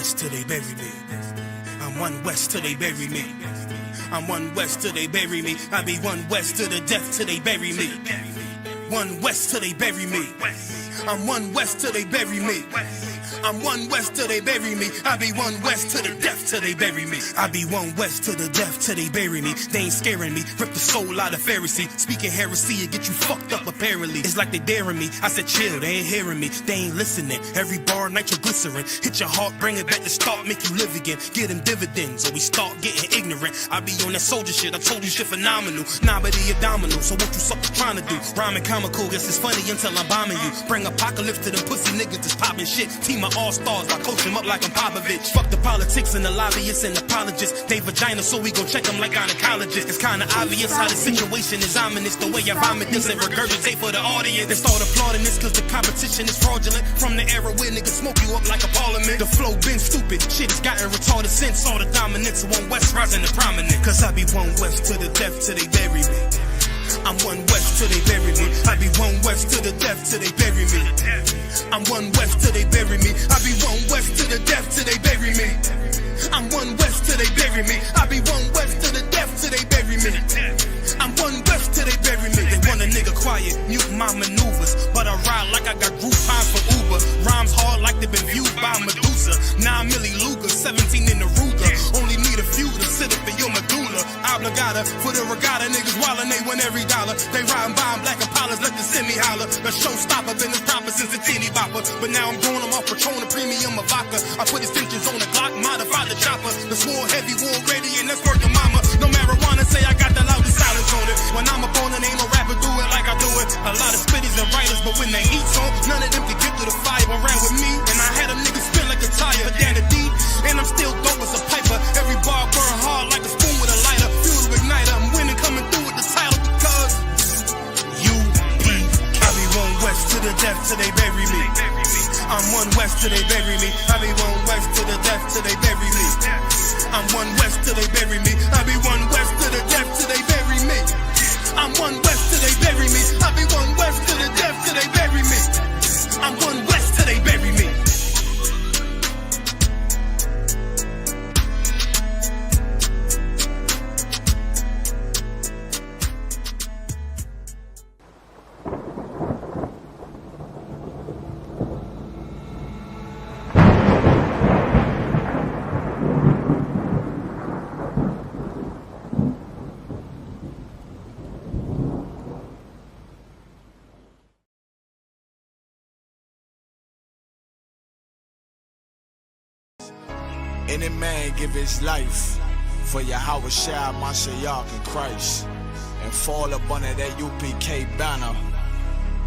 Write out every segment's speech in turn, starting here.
west till they bury me. I'm one west till they bury me. I'm one west till they bury me. I be one west to the death till they bury me. One west till they bury me. I'm one west till they bury me. I'm one west till they bury me. I be one west to the death till they bury me. I be one west to the death till they bury me. They ain't scaring me. Rip the soul out of Pharisee. Speaking heresy and get you fucked up apparently. It's like they daring me. I said chill, they ain't hearing me. They ain't listening. Every bar nitroglycerin. Hit your heart, bring it back to start, make you live again. Get them dividends or we start getting ignorant. I be on that soldier shit. I told you shit phenomenal. Nah, but he abdominal. So what you suckers trying to do? Rhyming comical. Guess it's funny until I'm bombing you. Bring apocalypse to them pussy niggas that's popping shit. Team of all-stars, I coach them up like I'm Popovich. Fuck the politics and the lobbyists and apologists. They vagina, so we gon' check them like gynecologists. It's kinda obvious how the situation is ominous. The way I vomit this and regurgitate for the audience. They start applauding this cause the competition is fraudulent. From the era where niggas smoke you up like a parliament. The flow been stupid, shit has gotten retarded since. All the dominance of one west rising to prominent. Cause I be one west to the death till they bury me. I'm one west till they bury me. I be one west to the death till they bury me. I'm one west till they bury me. I be one west to the death till they bury me. I'm one west till they bury me. I be one west to the death till they bury me. I'm one west till they bury me. They want a nigga quiet, mute my maneuvers, but I ride like I got Groupon for Uber. Rhymes hard like they been viewed by Medusa. 9 milli Luger, 17 in the Ruger. Only need a few to sit up in your medulla. Obligata for the regatta, niggas wildin', they win every dollar. They riding by in black Impalas, let the semi holler. The showstopper, been as proper since a teeny bopper. But now I'm growing them off Patron, a premium of vodka. I put extensions on the Glock, modify the chopper. The swore heavy, war ready, and that's worth the mama. No marijuana, say I got the loudest silence on it. When I'm up on it, ain't no rapper do it like I do it. A lot of spitties and writers, but when they eat song, none of them can get to the fire around with me. And I had a nigga spin like a tire, down the deep. And I'm still dope as a piper. Every bar burn hard like a spoon with a lighter. Fuel to ignite, I'm winning, coming through with the title because UP. I be one west to the death till they bury me. I'm one west till they bury me. I be one west to the death till they bury me. I'm one west till they bury me. I be one west to the death till they bury me. I'm one west till they bury me. I be one west to the death till they bury me. I'm one west till they bury me. Any man give his life for Yahweh Shai, Mashiach, and Christ, and fall up under that UPK banner.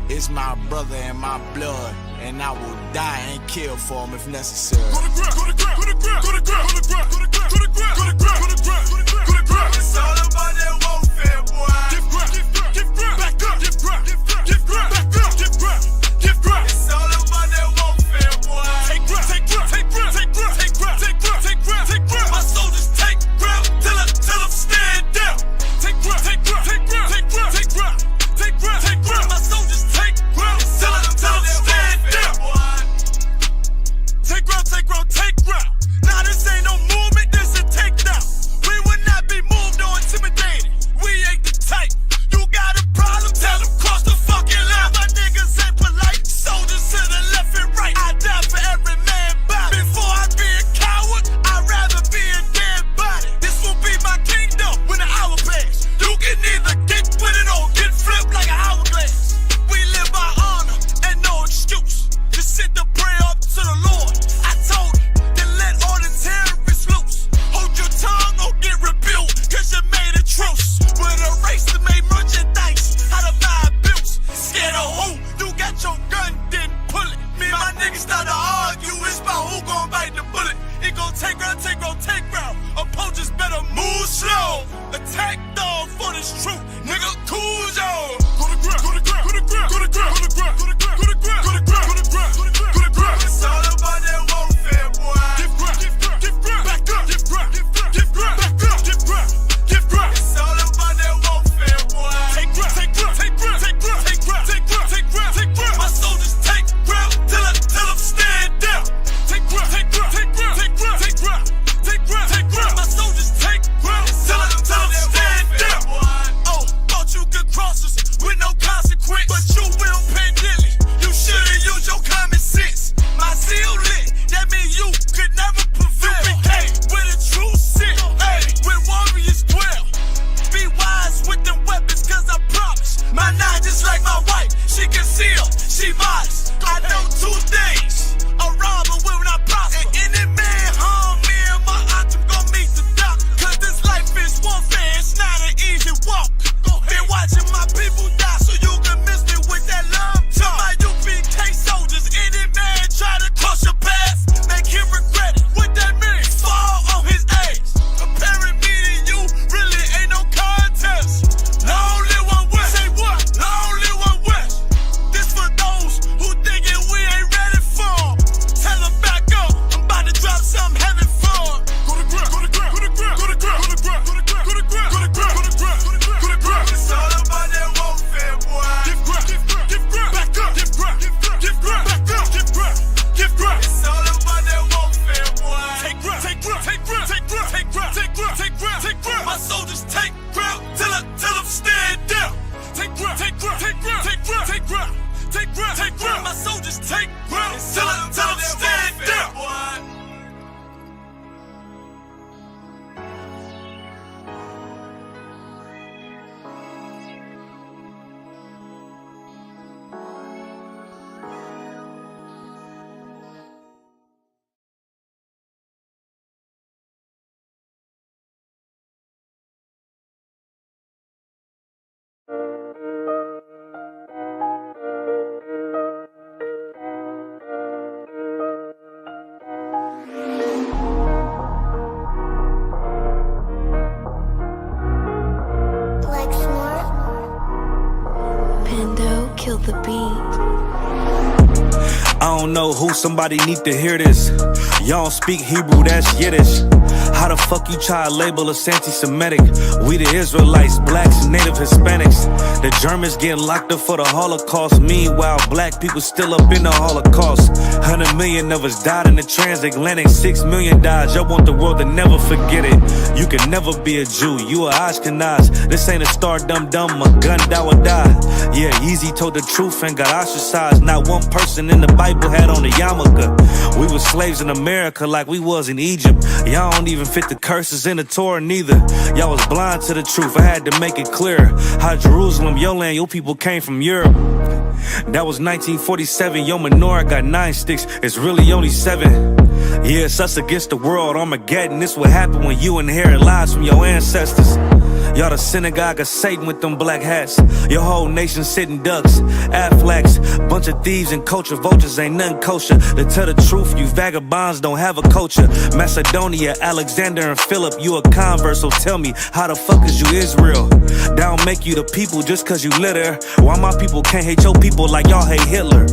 It's my brother and my blood, and I will die and kill for him if necessary. Go to ground, go to ground, go to ground, go to ground, go to ground, go to ground, go to ground, go to ground, go to ground, go to ground. It's all about that warfare, boy. Give ground, give ground, back up, give ground, give ground, back up, give ground, give ground. It's all about that warfare, boy. Take ground, take ground, take ground, take ground, take ground, take ground, take ground, take ground. My soldiers take ground till them stand down. Take ground, take ground, take ground, take ground, take ground, take ground, take ground. My soldiers take ground till them stand down. Take ground, take ground, take ground. Nah, this ain't no movement, this a takedown. We would kill the beat. I don't know who, somebody need to hear this. Y'all don't speak Hebrew, that's Yiddish. How the fuck you try to label us anti-Semitic? We the Israelites, blacks, native Hispanics. The Germans getting locked up for the Holocaust. Meanwhile, black people still up in the Holocaust. 100 million of us died in the transatlantic. 6 million died, y'all want the world to never forget it. You can never be a Jew, you a Ashkenaz. This ain't a star dum-dum, a gun die or die. Yeah, Yeezy told the truth and got ostracized. Not one person in the Bible had on a yarmulke. We was slaves in America like we was in Egypt. Y'all don't even fit the curses in the Torah neither. Y'all was blind to the truth, I had to make it clear. How Jerusalem, your land, your people came from Europe. That was 1947, your menorah got 9 sticks, it's really only 7. Yeah, it's us against the world, Armageddon. This what happened when you inherit lies from your ancestors. Y'all the synagogue of Satan with them black hats. Your whole nation sitting ducks, Aflacs. Bunch of thieves and culture vultures, ain't nothing kosher. To tell the truth, you vagabonds don't have a culture. Macedonia, Alexander and Philip, you a convert, so tell me, how the fuck is you Israel? That don't make you the people just cause you live there. Why my people can't hate your people like y'all hate Hitler?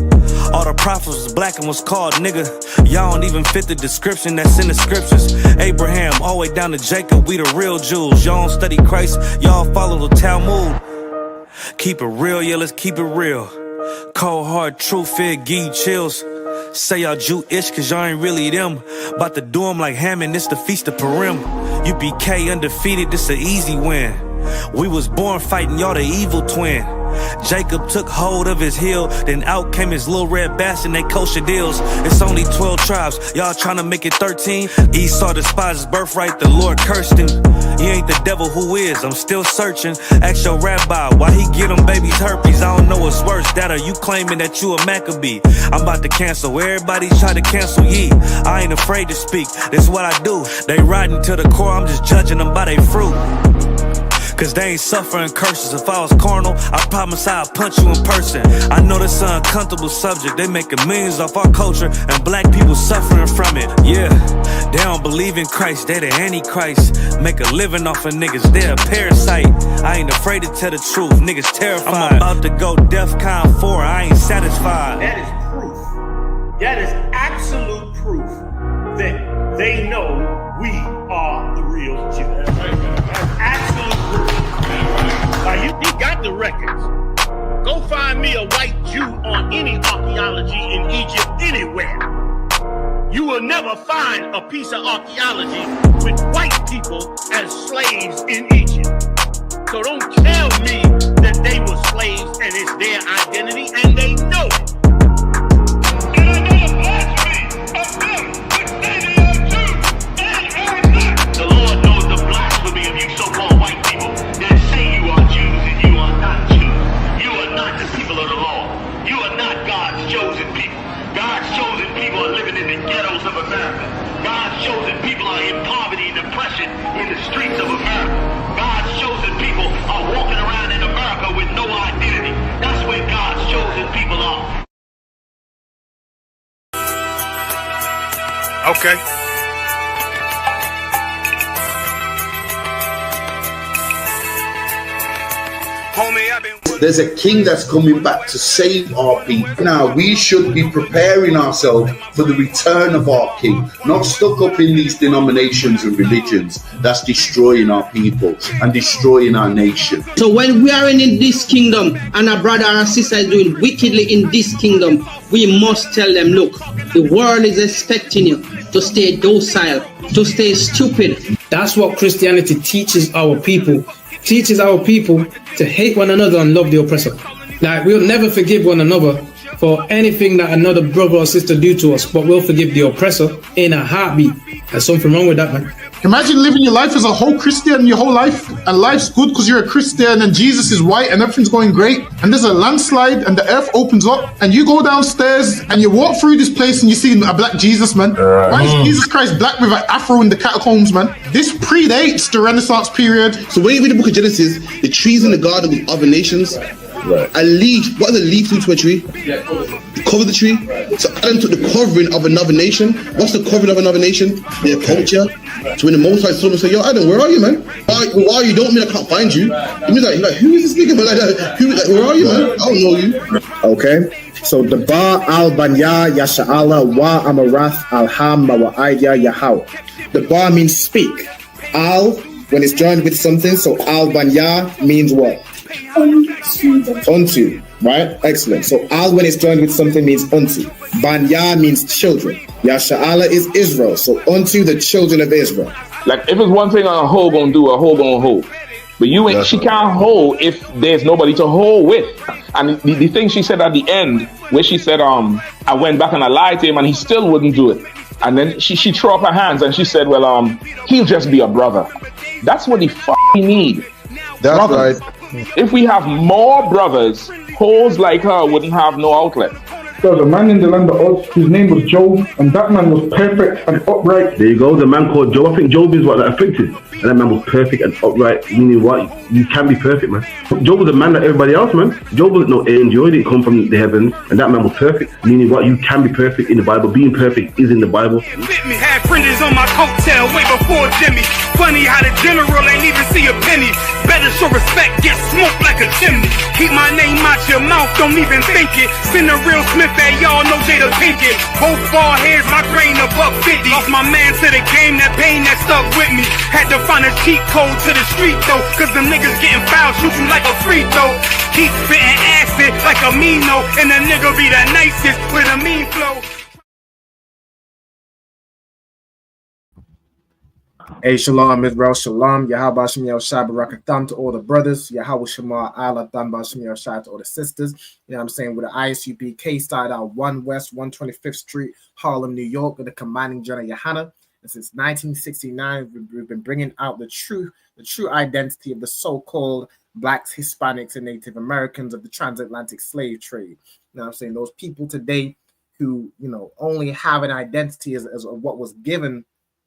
All the prophets was black and was called nigga. Y'all don't even fit the description that's in the scriptures. Abraham, all the way down to Jacob, we the real Jews. Y'all don't study Christ, y'all follow the Talmud. Keep it real, yeah, let's keep it real. Cold hard truth, it give you chills. Say y'all Jewish cause y'all ain't really them. About to do them like Hammond, it's the Feast of Purim. UPK undefeated, this an easy win. We was born fighting, y'all the evil twin. Jacob took hold of his heel, then out came his little red bastard and they kosher deals. It's only 12 tribes, y'all trying to make it 13. Esau despised his birthright, the Lord cursed him. He ain't the devil, who is? I'm still searching. Ask your rabbi, why he get them babies herpes? I don't know what's worse, that or you claiming that you a Maccabee. I'm about to cancel, everybody try to cancel ye. I ain't afraid to speak, that's what I do. They riding to the core, I'm just judging them by their fruit. Cause they ain't suffering curses. If I was carnal, I promise I'd punch you in person. I know this an uncomfortable subject. They making millions off our culture and black people suffering from it. Yeah, they don't believe in Christ, they the Antichrist. Make a living off of niggas, they a parasite. I ain't afraid to tell the truth, niggas terrified. I'm about to go DEFCON 4, I ain't satisfied. That is proof. That is absolute proof that they know we are the real Jews. That's absolute proof. Now, he got the records. Go find me a white Jew on any archaeology in Egypt anywhere. You will never find a piece of archaeology with white people as slaves in Egypt. So don't tell me that they were slaves and it's their identity, and they know it. And I know the blasphemy of them, which say they are Jews and are not. The Lord knows the blasphemy of you so-called white people that say you are Jews and you are not Jews. You are not the people of the law. You are not God's chosen people. God's chosen people are living in the ghettos of America. God's chosen people are in poverty and depression in the streets of America. God's chosen people are walking around in America with no identity. That's where God's chosen people are. Okay. Homie, I've been... There's a king that's coming back to save our people. Now, we should be preparing ourselves for the return of our king, not stuck up in these denominations and religions that's destroying our people and destroying our nation. So when we are in this kingdom and our brother and sister is doing wickedly in this kingdom, we must tell them, look, the world is expecting you to stay docile, to stay stupid. That's what Christianity teaches our people. Teaches our people to hate one another and love the oppressor. Like, we'll never forgive one another for anything that another brother or sister do to us, but we'll forgive the oppressor in a heartbeat. There's something wrong with that, man. Imagine living your life as a whole Christian your whole life, and life's good because you're a Christian and Jesus is white and everything's going great, and there's a landslide and the earth opens up and you go downstairs and you walk through this place and you see a black Jesus, man. Why is Jesus Christ black with an afro in the catacombs, man? This predates the Renaissance period. So when you read the book of Genesis, the trees in the garden with other nations, Right. A leaf. What are the leaves to a tree? Cover the tree. So Adam took the covering of another nation. What's the covering of another nation? Their culture. So when the Most High saw him, say, "Yo, Adam, where are you, man? Why are you? Don't mean I can't find you." He was like, "Who is this nigga?" Like that. Where are you, man? I don't know you. Okay. So the Ba al Banya Yasha'ala wa Amarath al Ham wa Aidya Yahweh. The Ba means speak. Al, when it's joined with something, so al Banya means what? Unto. Right? Excellent. So al when it's joined with something means unto. Banya means children. Yasha'ala is Israel. So unto the children of Israel. Like if it's one thing a hoe gonna do, a hoe gonna hold. But you ain't, she can't hold if there's nobody to hold with. And the thing she said at the end, where she said, I went back and I lied to him and he still wouldn't do it. And then she threw up her hands and she said, well, he'll just be a brother. That's what he need. That's brothers. right. If we have more brothers, hoes like her wouldn't have no outlet. There was a man in the land of Oz, his name was Job, and that man was perfect and upright. There you go, the man called Job. I think Job is what, like, afflicted. And that man was perfect and upright, meaning what? You can be perfect, man. Job was a man like everybody else, man. Job wasn't no angel, he didn't come from the heavens. And that man was perfect, meaning what? You can be perfect in the Bible. Being perfect is in the Bible. Had fringes on my coattail way before Jimmy. Funny how the general ain't even see a penny. Better show respect, get smoked like a chimney. Keep my name out your mouth, don't even think it. Send a real Smith that y'all know Jada Pinkett. Both ball heads, my grain above 50. Lost my man to the game, that pain that stuck with me. Had to find a cheat code to the street though, cause them niggas getting foul, shoot you like a free throw. Keep spitting acid like a Mino, and the nigga be the nicest with a mean flow. Hey, shalom, Israel, shalom. Yahweh Shem Yahushua Barakatham to all the brothers. Yahweh Shema Allah Tham Shem Yahushua to all the sisters. You know what I'm saying? With the ISUPK started out 1 West 125th Street, Harlem, New York, with the commanding general Yohana. And since 1969, we've been bringing out the true identity of the so-called Blacks, Hispanics, and Native Americans of the transatlantic slave trade. You know what I'm saying? Those people today who, you know, only have an identity as what was given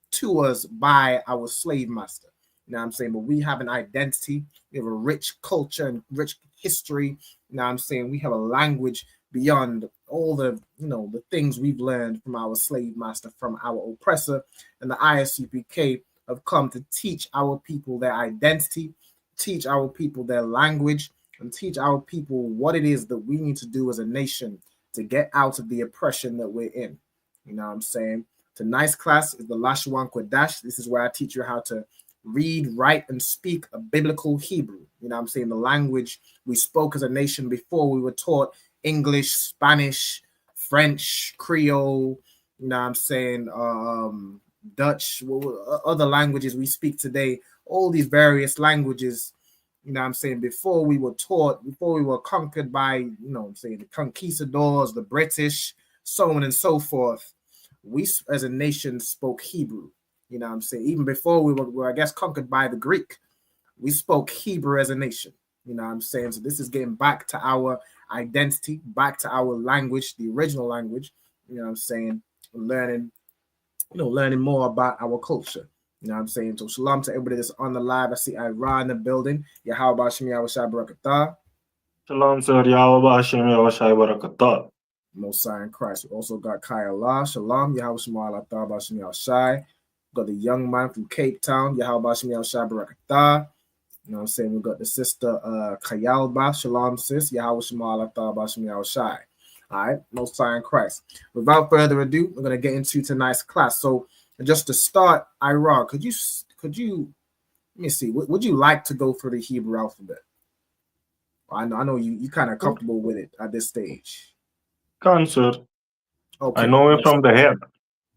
to us by our slave master. You know what I'm saying? But we have an identity, we have a rich culture and rich history. You know what I'm saying? We have a language beyond all the, you know, the things we've learned from our slave master, from our oppressor. And the ISUPK have come to teach our people their identity, teach our people their language, and teach our people what it is that we need to do as a nation to get out of the oppression that we're in. You know what I'm saying? Tonight's class is the Lashawan Qadash. This is where I teach you how to read, write, and speak a biblical Hebrew. You know what I'm saying? The language we spoke as a nation before we were taught English, Spanish, French, Creole, you know what I'm saying, Dutch, other languages we speak today, all these various languages, you know what I'm saying, before we were taught, before we were conquered by, you know what I'm saying, the conquistadors, the British, so on and so forth. We as a nation spoke Hebrew, you know what I'm saying? Even before we were, I guess, conquered by the Greek, we spoke Hebrew as a nation, you know what I'm saying? So this is getting back to our identity, back to our language, the original language, you know what I'm saying? Learning more about our culture, you know what I'm saying? So shalom to everybody that's on the live. I see Ira in the building. Yahweh Shem Yahushua Barakatah. Shalom, sir. Yahweh Shem Yahushua Barakatah. Mosiah in Christ. We also got Kaya Allah. Shalom. Yahweh Shem Allah Shem Yahushua. Got the young man from Cape Town. Yahweh Shem Yahushua Barakatah. You know what I'm saying? We got the sister Kayalba. Shalom, sis. Yahweh Shem Allah Shem Yahushua. All right, Mosiah in Christ. Without further ado, we're gonna get into tonight's class. So, just to start, Ira, could you let me see? Would you like to go through the Hebrew alphabet? I know you kind of comfortable with it at this stage. Sir. Okay. I know it from the head.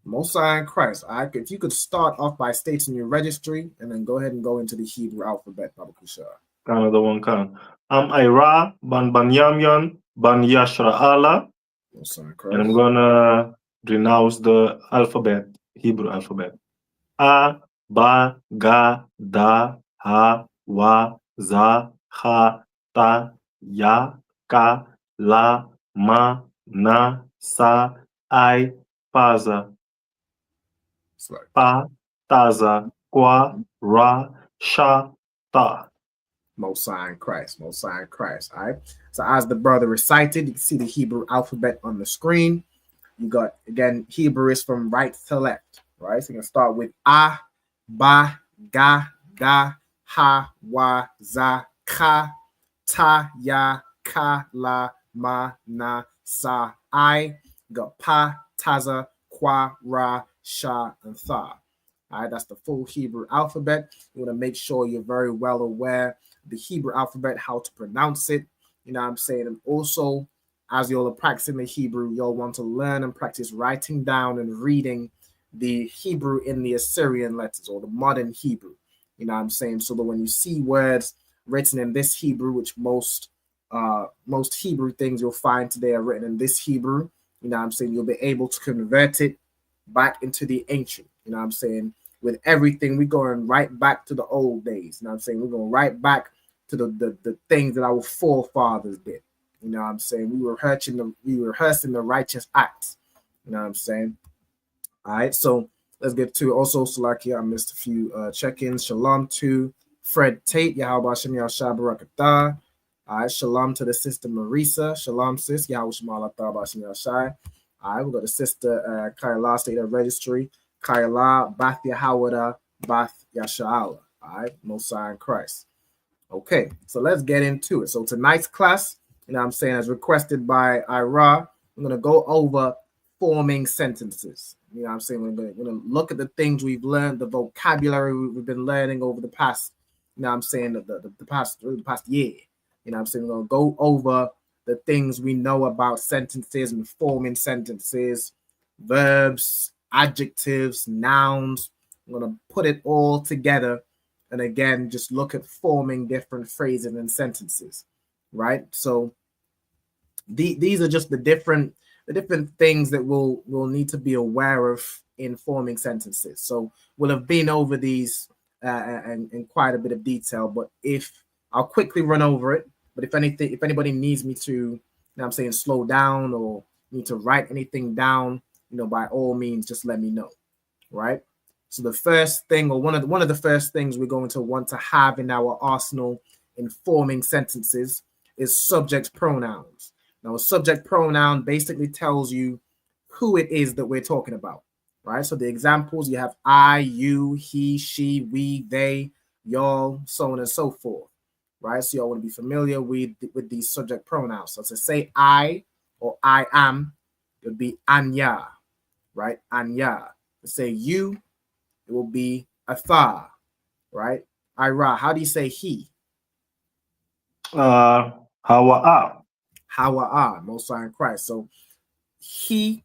Mosiah in Christ. If you could start off by stating your registry and then go ahead and go into the Hebrew alphabet, Baba Kushar. Another one can. Ira, Ban Yamyan, Ban Yashra Allah. And I'm gonna renounce the alphabet, Hebrew alphabet. A, Ba, Ga, Da, Ha, Wa, Za, Ha, Ta, Ya, Ka, La, Ma, Na, Sa, I, Paza. Pa, Taza, Kwa, Ra, Sha, Ta. Mosiah in Christ. All right. So as the brother recited, you can see the Hebrew alphabet on the screen. You got, again, Hebrew is from right to left, right? So you're going to start with A, Ba, Ga, Da, Ha, Wa, Za, Ka, Ta, Ya, Ka, La, Ma, Na, Sa, I. You got Pa, Taza, Kwa, Ra, Sha, and Tha. All right, that's the full Hebrew alphabet. You want to make sure you're very well aware of the Hebrew alphabet, how to pronounce it. You know what I'm saying? And also, as y'all are practicing the Hebrew, y'all want to learn and practice writing down and reading the Hebrew in the Assyrian letters or the modern Hebrew. You know what I'm saying? So that when you see words written in this Hebrew, which most Hebrew things you'll find today are written in this Hebrew, you know what I'm saying? You'll be able to convert it back into the ancient. You know what I'm saying? With everything, we're going right back to the old days. You know what I'm saying? We're going right back to the things that our forefathers did. You know what I'm saying? We were rehearsing the righteous acts. You know what I'm saying? All right, so let's get to also Salakia. I missed a few check-ins. Shalom to Fred Tate. Yahweh Shem Yahshua Barakatah. All right, shalom to the sister Marisa. Shalom, sis. Yahweh Shem Allah Shem Yahshua. All right, we got the sister Kaila State of Registry. Kaila Bath Yahawada Bath Yasha'ala. All right, Most High in Christ. Okay, so let's get into it. So tonight's class, you know what I'm saying, as requested by Ira, I'm going to go over forming sentences. You know what I'm saying? We're going to look at the things we've learned, the vocabulary we've been learning over the past, you know what I'm saying, the past year. You know what I'm saying? We're going to go over the things we know about sentences and forming sentences, verbs, adjectives, nouns. I'm going to put it all together. And again, just look at forming different phrases and sentences, right? So these are just the different things that we'll need to be aware of in forming sentences. So we'll have been over these in quite a bit of detail, but if I'll quickly run over it. But if anybody needs me to, you know what I'm saying, slow down or need to write anything down, you know, by all means, just let me know, right? So the first thing, or one of the first things we're going to want to have in our arsenal in forming sentences is subject pronouns. Now, a subject pronoun basically tells you who it is that we're talking about, right? So the examples, you have I, you, he, she, we, they, y'all, so on and so forth, right? So y'all want to be familiar with these subject pronouns. So to say I or I am, it would be anya, right? Anya. To say you, it will be atha, right? Ira, how do you say he? Hawa'a. Hawa'a, Most High in Christ. So he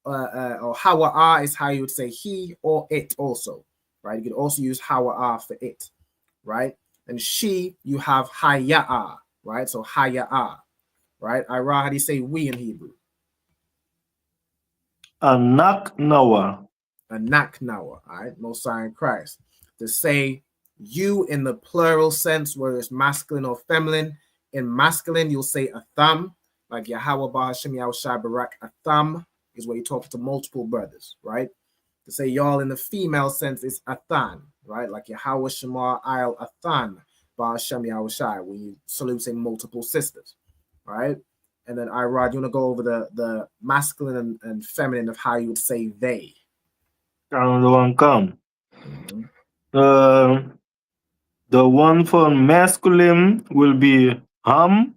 or Hawa'a is how you would say he or it also, right? You could also use Hawa'a for it, right? And she, you have Haya'a, right? So Haya'a, right? Ira, how do you say we in Hebrew? Anak Nawa. Anak Nawa, all right? Most High in Christ. To say you in the plural sense, whether it's masculine or feminine. In masculine, you'll say atham, like Yahweh Bahashem Yahushai Barak. Atham is where you're talking to multiple brothers, right? To say y'all in the female sense is athan, right? Like Yahweh Shema I'al Athan Bahashem Yahushai, when you saluting multiple sisters, right? And then Irad, you want to go over the masculine and feminine of how you would say they. The one for masculine will be ham,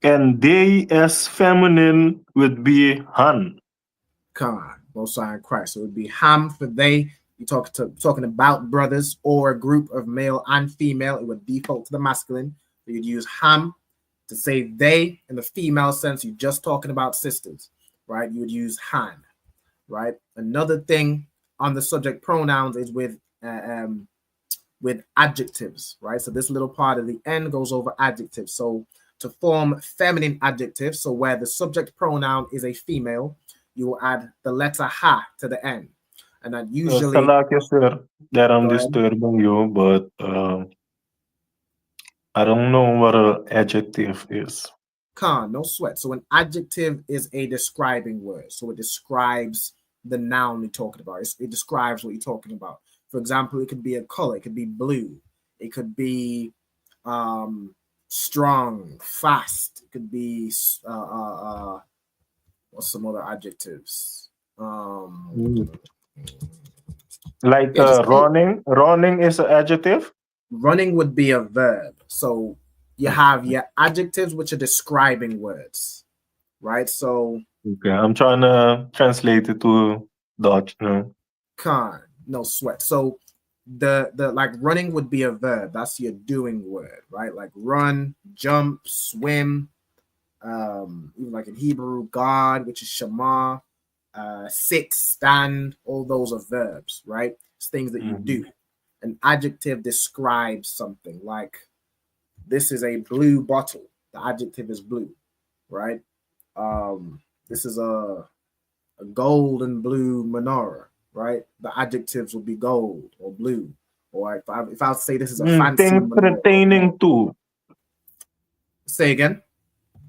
and they as feminine would be han. Khan, Most High in Christ. So it would be ham for they. You talking about brothers or a group of male and female. It would default to the masculine. So you'd use ham to say they. In the female sense, you're just talking about sisters, right? You would use han, right? Another thing on the subject pronouns is with adjectives, right? So this little part of the end goes over adjectives. So to form feminine adjectives, so where the subject pronoun is a female, you will add the letter ha to the end. And that usually... sir, that I'm disturbing you, but I don't know what an adjective is. No sweat. So an adjective is a describing word. So it describes the noun you're talking about. It describes what you're talking about. For example, it could be a color. It could be blue. It could be strong, fast. It could be what's some other adjectives? Like running. Running is an adjective. Running would be a verb. So you have your adjectives, which are describing words, right? So Okay, I'm trying to translate it to Dutch. No. no sweat. So the like running would be a verb. That's your doing word, right? Like run, jump, swim. Even like in Hebrew, God, which is Shema, sit, stand. All those are verbs, right? It's things that you do. An adjective describes something. Like this is a blue bottle. The adjective is blue, right? This is a gold and blue menorah, right? The adjectives would be gold or blue. Or if I would say this is a fancy Things menorah. pertaining to. Say again.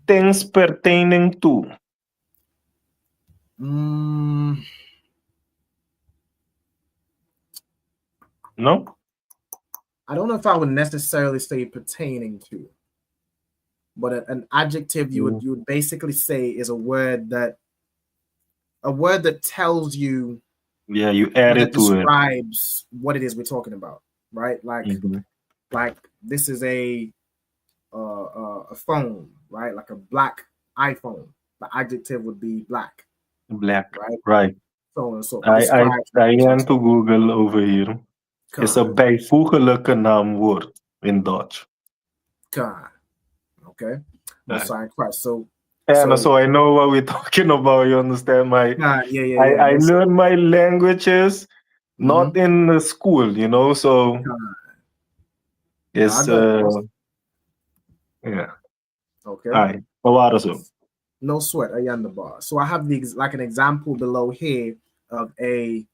Things pertaining to. No? I don't know if I would necessarily say pertaining to, but an adjective you would basically say is a word that tells you, you add it to it. Describes what it is we're talking about, right? Like like this is a phone, right? Like a black iPhone. The adjective would be black. Black, right? right. So on and so I forth. am to Google over here. Is een bijvoeglijke naamwoord in Dutch. Okay. Messiah Christ. So I know what we're talking about. You understand my? I learned my languages not in the school, you know. So it's yeah. Okay. All right. Wat waren ze? No sweat. Bar. So I have like an example below here of a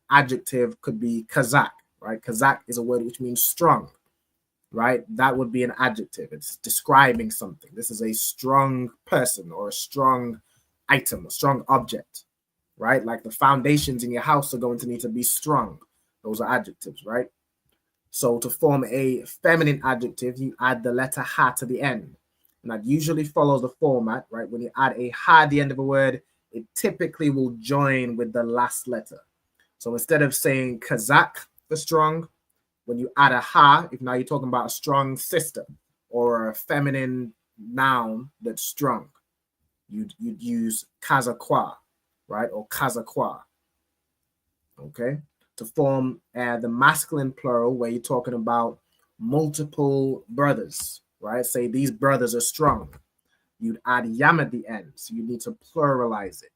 adjective. Could be Kazakh, right? Kazakh is a word which means strong, right? That would be an adjective. It's describing something. This is a strong person or a strong item, a strong object, right? Like the foundations in your house are going to need to be strong. Those are adjectives, right? So to form a feminine adjective, you add the letter ha to the end. And that usually follows the format, right? When you add a ha at the end of a word, it typically will join with the last letter. So instead of saying Kazakh for strong, when you add a ha, if now you're talking about a strong sister or a feminine noun that's strong, you'd use Kazakwa, right? Or Kazakwa, okay? To form the masculine plural where you're talking about multiple brothers, right? Say these brothers are strong. You'd add yam at the end, so you need to pluralize it.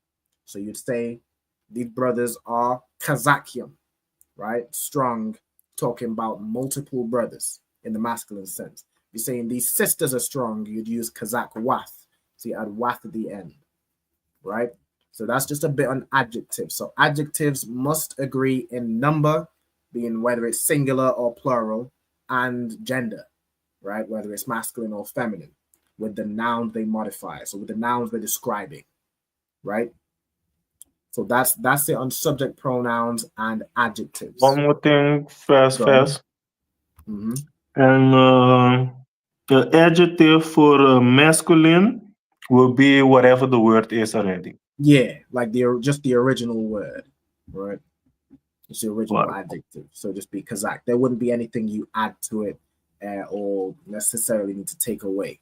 So you'd say these brothers are Kazakium, right? Strong, talking about multiple brothers in the masculine sense. If you're saying these sisters are strong, you'd use Kazak wath. So you add wath at the end, right? So that's just a bit on adjectives. So adjectives must agree in number, being whether it's singular or plural, and gender, right? Whether it's masculine or feminine, with the nouns they modify. So with the nouns they're describing, right? So that's it on subject pronouns and adjectives. One more thing, fast. Mm-hmm. And the adjective for masculine will be whatever the word is already. Yeah, like just the original word, right? It's the original adjective. So just be Kazakh. There wouldn't be anything you add to it or necessarily need to take away,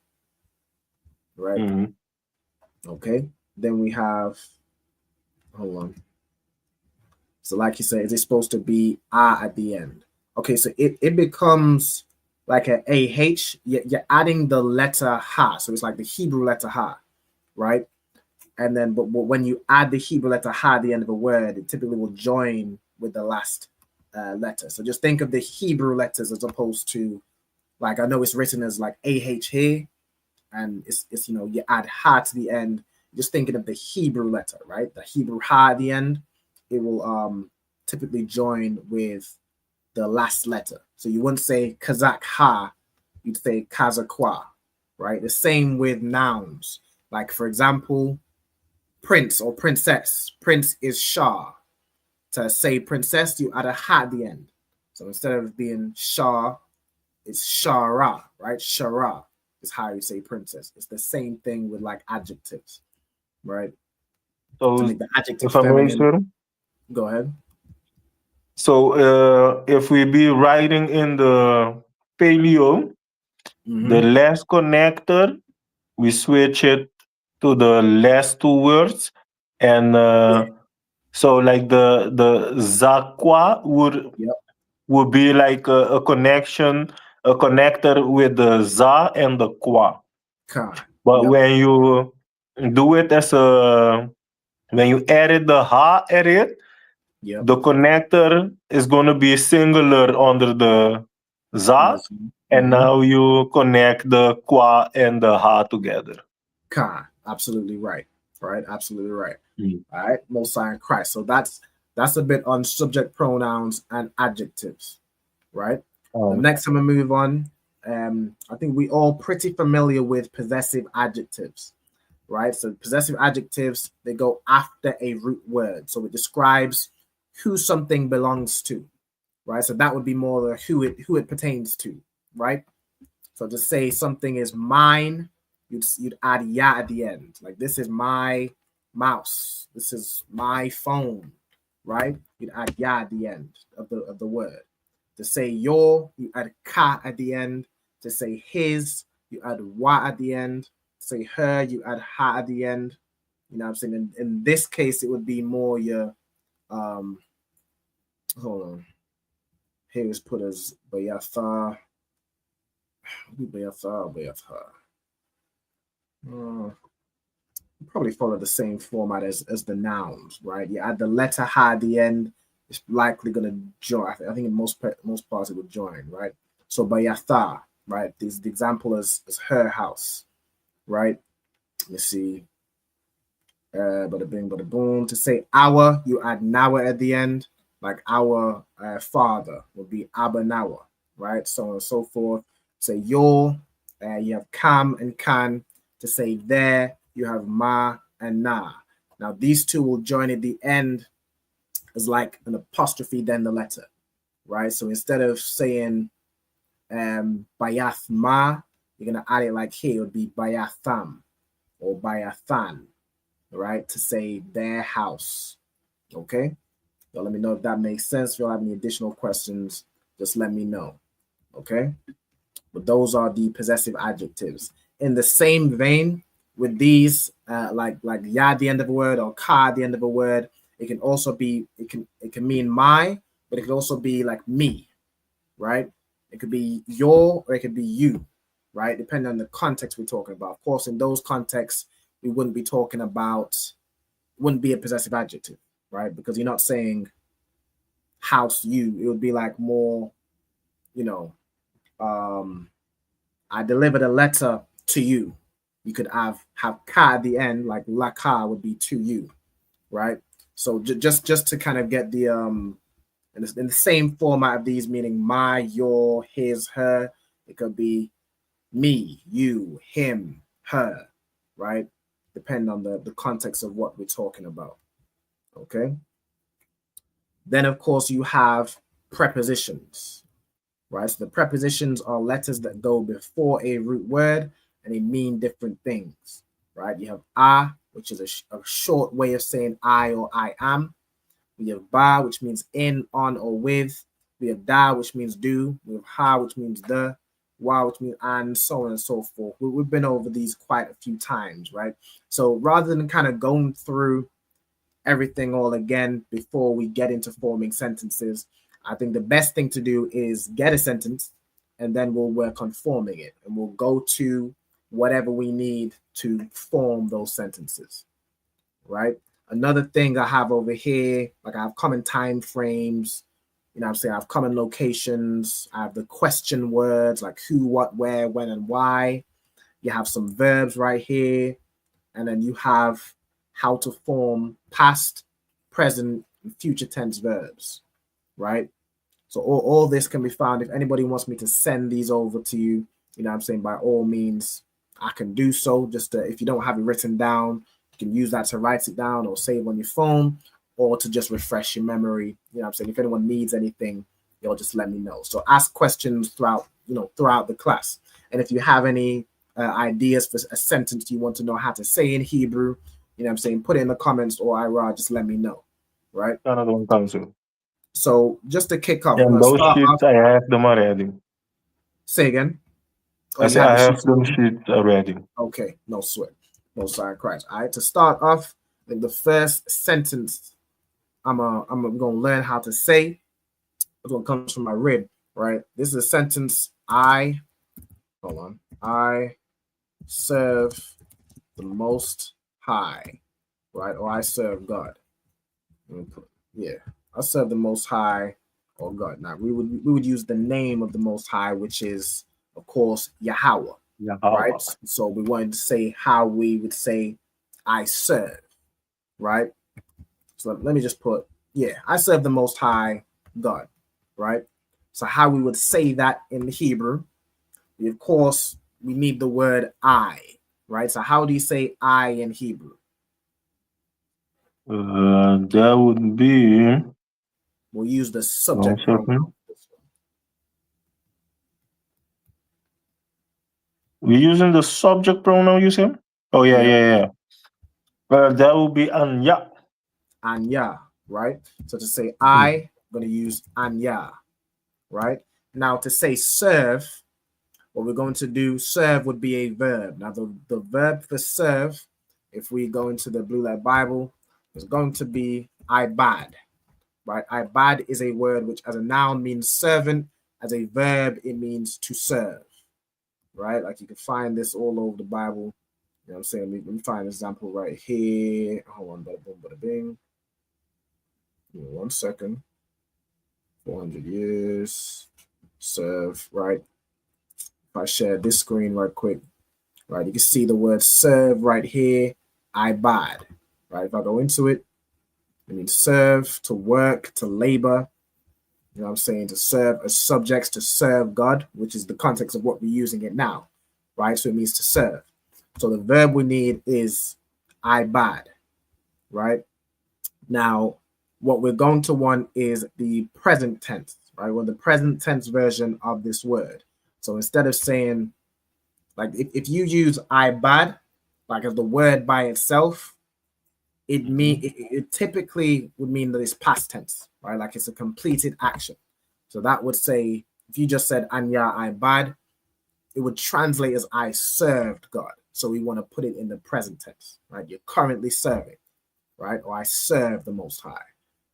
right? Mm-hmm. Okay. Then we have, hold on. So like you said, is it supposed to be ah at the end? Okay, so it becomes like a AH. You're adding the letter ha. So it's like the Hebrew letter ha, right? And then, but when you add the Hebrew letter ha at the end of a word, it typically will join with the last letter. So just think of the Hebrew letters as opposed to, like, I know it's written as like AH here, and it's you add ha to the end. Just thinking of the Hebrew letter, right? The Hebrew ha at the end, it will typically join with the last letter. So you wouldn't say Kazakh ha, you'd say Kazakwa, right? The same with nouns. Like, for example, prince or princess. Prince is Shah. To say princess, you add a ha at the end. So instead of being Shah, it's shara, right? Shara is how you say princess. It's the same thing with like adjectives, right? So to make the adjective if I may, feminine. sir. Go ahead. So if we be writing in the paleo, the last connector, we switch it to the last two words, and so like the zakwa would be like a connection, a connector with the za and the kwa. But when you do it as a, when you added the ha at it, the connector is going to be singular under the za, and now you connect the kwa and the ha together. Absolutely right. Right, absolutely right. All right, Most High in Christ. So that's a bit on subject pronouns and adjectives, right? The next I'm gonna move on. I think we all pretty familiar with possessive adjectives, right? So possessive adjectives, they go after a root word, so it describes who something belongs to, right? So that would be more the who it pertains to, right? So to say something is mine, you'd add ya at the end. Like this is my mouse, this is my phone, right? You'd add ya at the end of the word. To say your, you add ka at the end. To say his, you add wa at the end. To say her, you add ha at the end. You know what I'm saying? In this case, it would be more your hold on. Here is put as bayatha. Probably follow the same format as the nouns, right? You add the letter ha at the end, it's likely going to join. I think in most parts it would join, right? So bayatha, right? The example is her house, right? Let's see. Bada bing, bada boom. To say our, you add nawa at the end, like our father would be abba nawa, right? So on and so forth. Say your, you have kam and kan. To say there, you have ma and na. Now these two will join at the end as like an apostrophe, then the letter, right? So instead of saying bayath ma, you're gonna add it like here. It would be bayatham or bayathan, right? To say their house. Okay. So let me know if that makes sense. If you have any additional questions, just let me know. Okay. But those are the possessive adjectives. In the same vein with these, like ya at the end of a word or ka at the end of a word, it can also be, it can mean my, but it could also be like me, right? It could be your or it could be you, right? Depending on the context we're talking about. Of course, in those contexts, we wouldn't be talking about, wouldn't be a possessive adjective, right? Because you're not saying house you. It would be like more, you know, I delivered a letter to you. You could have ka at the end, like la ka would be to you, right? So just to kind of get the in the same format of these, meaning my, your, his, her. It could be me, you, him, her, right? Depending on the context of what we're talking about. Okay. Then of course you have prepositions, right? So the prepositions are letters that go before a root word and they mean different things, right? You have a, which is a short way of saying I or I am. We have ba, which means in, on, or with. We have da, which means do. We have ha, which means the. Wa, which means and, so on and so forth. We've been over these quite a few times, right? So rather than kind of going through everything all again before we get into forming sentences, I think the best thing to do is get a sentence and then we'll work on forming it. And we'll go to whatever we need to form those sentences, right? Another thing I have over here, like I have common time frames, you know what I'm saying? I have common locations. I have the question words like who, what, where, when, and why. You have some verbs right here. And then you have how to form past, present, and future tense verbs, right? So all this can be found. If anybody wants me to send these over to you, you know what I'm saying, by all means, I can do so. Just if you don't have it written down, you can use that to write it down or save on your phone or to just refresh your memory. You know what I'm saying? If anyone needs anything, you'll just let me know. So ask questions throughout throughout the class. And if you have any ideas for a sentence you want to know how to say in Hebrew, put it in the comments, or just let me know, right? So just to kick off, And those sheets, I have them already. Say again. I said I have them sheets already. Okay, no sweat. No sorry, Christ. All right, to start off, the first sentence I'm gonna learn how to say. This one comes from my rib, right? This is a sentence. I serve the Most High, right? Or I serve God. I serve the Most High, or God. Now we would use the name of the Most High, which is, of course, Yahweh. Right? So we wanted to say how we would say I serve, right? So let me just put, I serve the Most High God, right? So how we would say that in the Hebrew, of course, we need the word I, right? So how do you say I in Hebrew? That would be... We'll use the subject pronoun. We're using the subject pronoun, you say? Oh, yeah. That would be anya. Anya, right? So to say I'm going to use anya, right? Now to say serve, what we're going to do, serve would be a verb. Now the verb for serve, if we go into the Blue Letter Bible, is going to be ibad, right? Ibad is a word which as a noun means servant. As a verb, it means to serve, right? Like you can find this all over the Bible. You know what I'm saying? Let me find an example right here. Hold on, bada boom, bada bing. 1 second. 400 years. Serve, right? If I share this screen right quick, right, you can see the word serve right here. Ibad, right? If I go into it, it means serve, to work, to labor. You know what I'm saying? To serve as subjects, to serve God, which is the context of what we're using it now, right? So it means to serve. So the verb we need is ibad, right? Now, what we're going to want is the present tense, right? Well, the present tense version of this word. So instead of saying, like, if you use ibad, like as the word by itself, it typically would mean that it's past tense, right? Like it's a completed action. So that would say, if you just said anya ibad, it would translate as I served God. So we want to put it in the present tense, right? You're currently serving, right? Or I serve the Most High,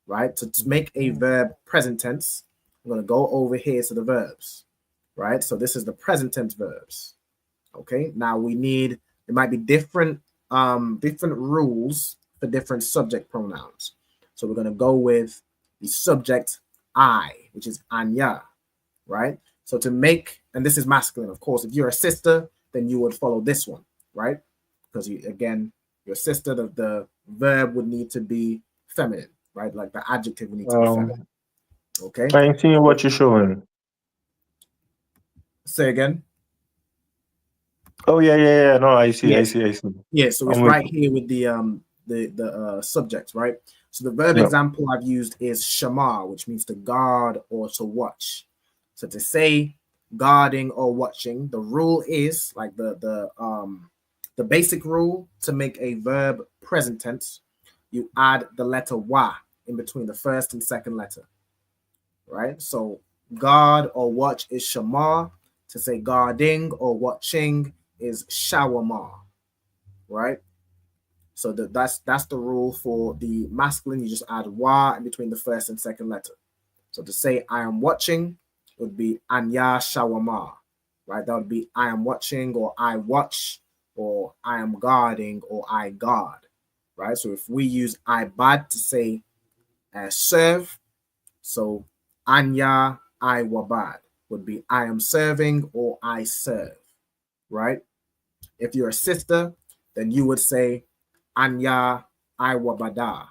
right? So to make a verb present tense, I'm going to go over here to the verbs, right? So this is the present tense verbs. Okay. Now we need, it might be different rules for different subject pronouns. So we're going to go with the subject I, which is anya, right? So to make, and this is masculine, of course, if you're a sister, then you would follow this one, right? Because your sister, the verb would need to be feminine, right? Like the adjective would need to be feminine. Okay. I ain't seeing what you're showing. Say again. Oh yeah. No, I see. Yes. I see. Yeah, so it's right here with the subjects, right? So the verb example I've used is shamar, which means to guard or to watch. So to say guarding or watching, the rule is like the basic rule to make a verb present tense, you add the letter wa in between the first and second letter, right? So guard or watch is shamar. To say guarding or watching is shawama, right? So that's the rule for the masculine. You just add wa in between the first and second letter. So to say I am watching would be anya shawama, right? That would be I am watching, or I watch, or I am guarding, or I guard, right? So if we use ibad to say serve, so anya I wabad would be I am serving or I serve, right? If you're a sister, then you would say anya I wabada,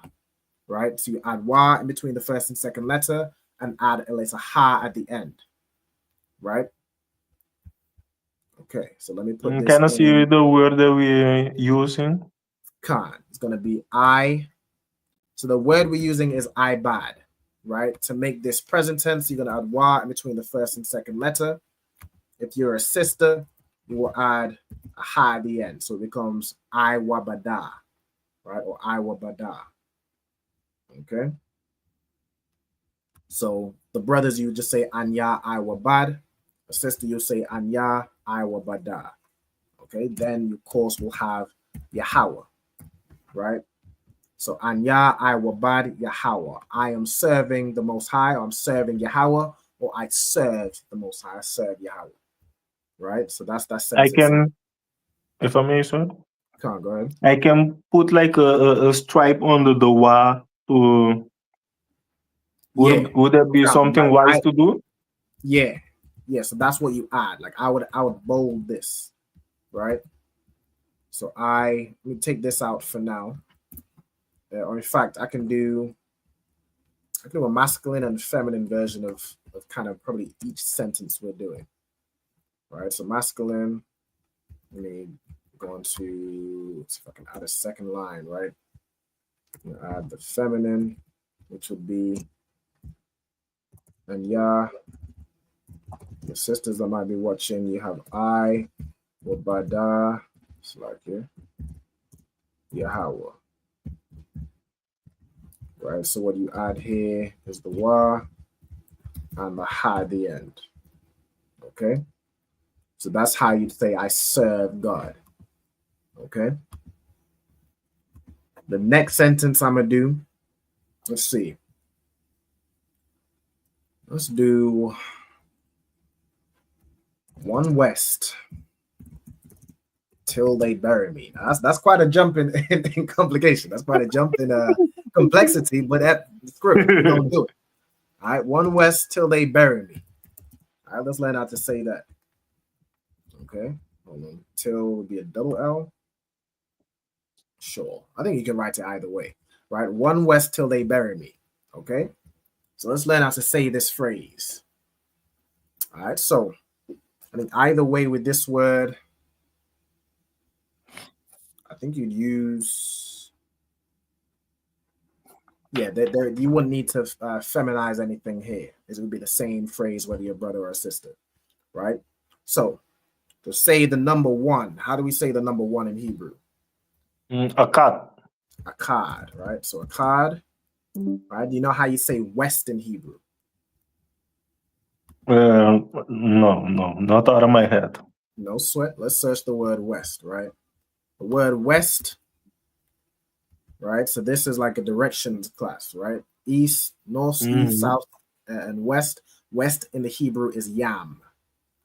right? So you add wa in between the first and second letter and add a letter ha at the end, right? Okay, so let me put this. Can I see the word that we're using? It's going to be I. So the word we're using is ibad, right? To make this present tense, you're going to add wa in between the first and second letter. If you're a sister, you will add a ha at the end. So it becomes I wabada, right? Or I wabada. Okay. So the brothers, you just say Anya I wabad. A sister, you say Anya I wabada. Okay. Then you, of course, will have Yahweh, right? So Anya I wabad Yahweh. I am serving the Most High, or I'm serving Yahweh, or I serve the Most High. I serve Yahweh. Right? So that's that I sentence. can, if I may, sir, Come on, go ahead. I can put like a stripe under the wa to. Would that be something wise to do? Yeah. Yeah. So that's what you add. Like I would bold this, right? So let me take this out for now. Or in fact, I can do a masculine and feminine version of kind of probably each sentence we're doing. Right. So masculine, let me go on to, let's see if I can add a second line, right? Add the feminine, which would be Anya. The sisters that might be watching, you have I, Wabada, it's like here, Yahweh. Right, so what you add here is the wa and the ha at the end. Okay, so that's how you'd say I serve God. Okay, the next sentence I'm gonna do, let's see, let's do one west till they bury me. Now, that's quite a jump in complication. That's quite a jump in complexity, but that script, we don't do it. All right, one west till they bury me. All right, let's learn how to say that. Okay, hold on. Till would be a double L. Sure, I think you can write it either way. Right, one west till they bury me. Okay, so let's learn how to say this phrase. All right, so I think either way with this word, I think you'd use, yeah, you wouldn't need to feminize anything here. It would be the same phrase whether you're brother or sister, right? So to say the number one, how do we say the number one in Hebrew? Akkad. Akkad, right? So akkad, right? Do you know how you say west in Hebrew? No, not out of my head. No sweat. Let's search the word west, right? The word west, right? So this is like a directions class, right? East, north, east, south, and west. West in the Hebrew is yam,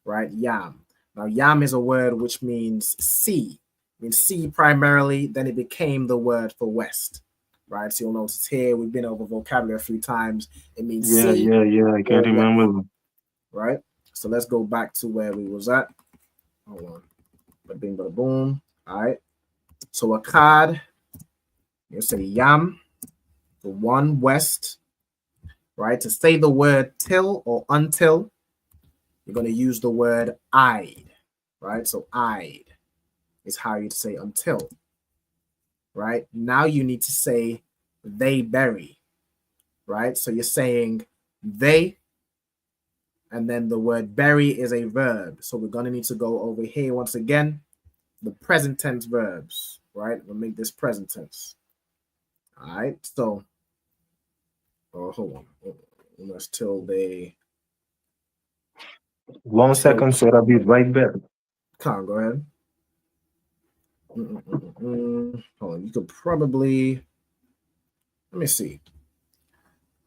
right? Yam. Now, yam is a word which means sea. It means sea primarily, then it became the word for west, right? So you'll notice here, we've been over vocabulary a few times. It means sea. Yeah, I can't remember. Right? So let's go back to where we was at. Hold on. Bada bing, bada boom. All right. So akkad, you say yam, the one west, right? To say the word till or until, you're going to use the word I'd, right? So I'd is how you'd say until, right? Now you need to say they bury, right? So you're saying they, and then the word bury is a verb. So we're going to need to go over here once again, the present tense verbs, right? We'll make this present tense. All right. So, hold on. Almost till they. 1 second, sir. I'll be right back. Come on, go ahead. Hold on. You could probably, let me see.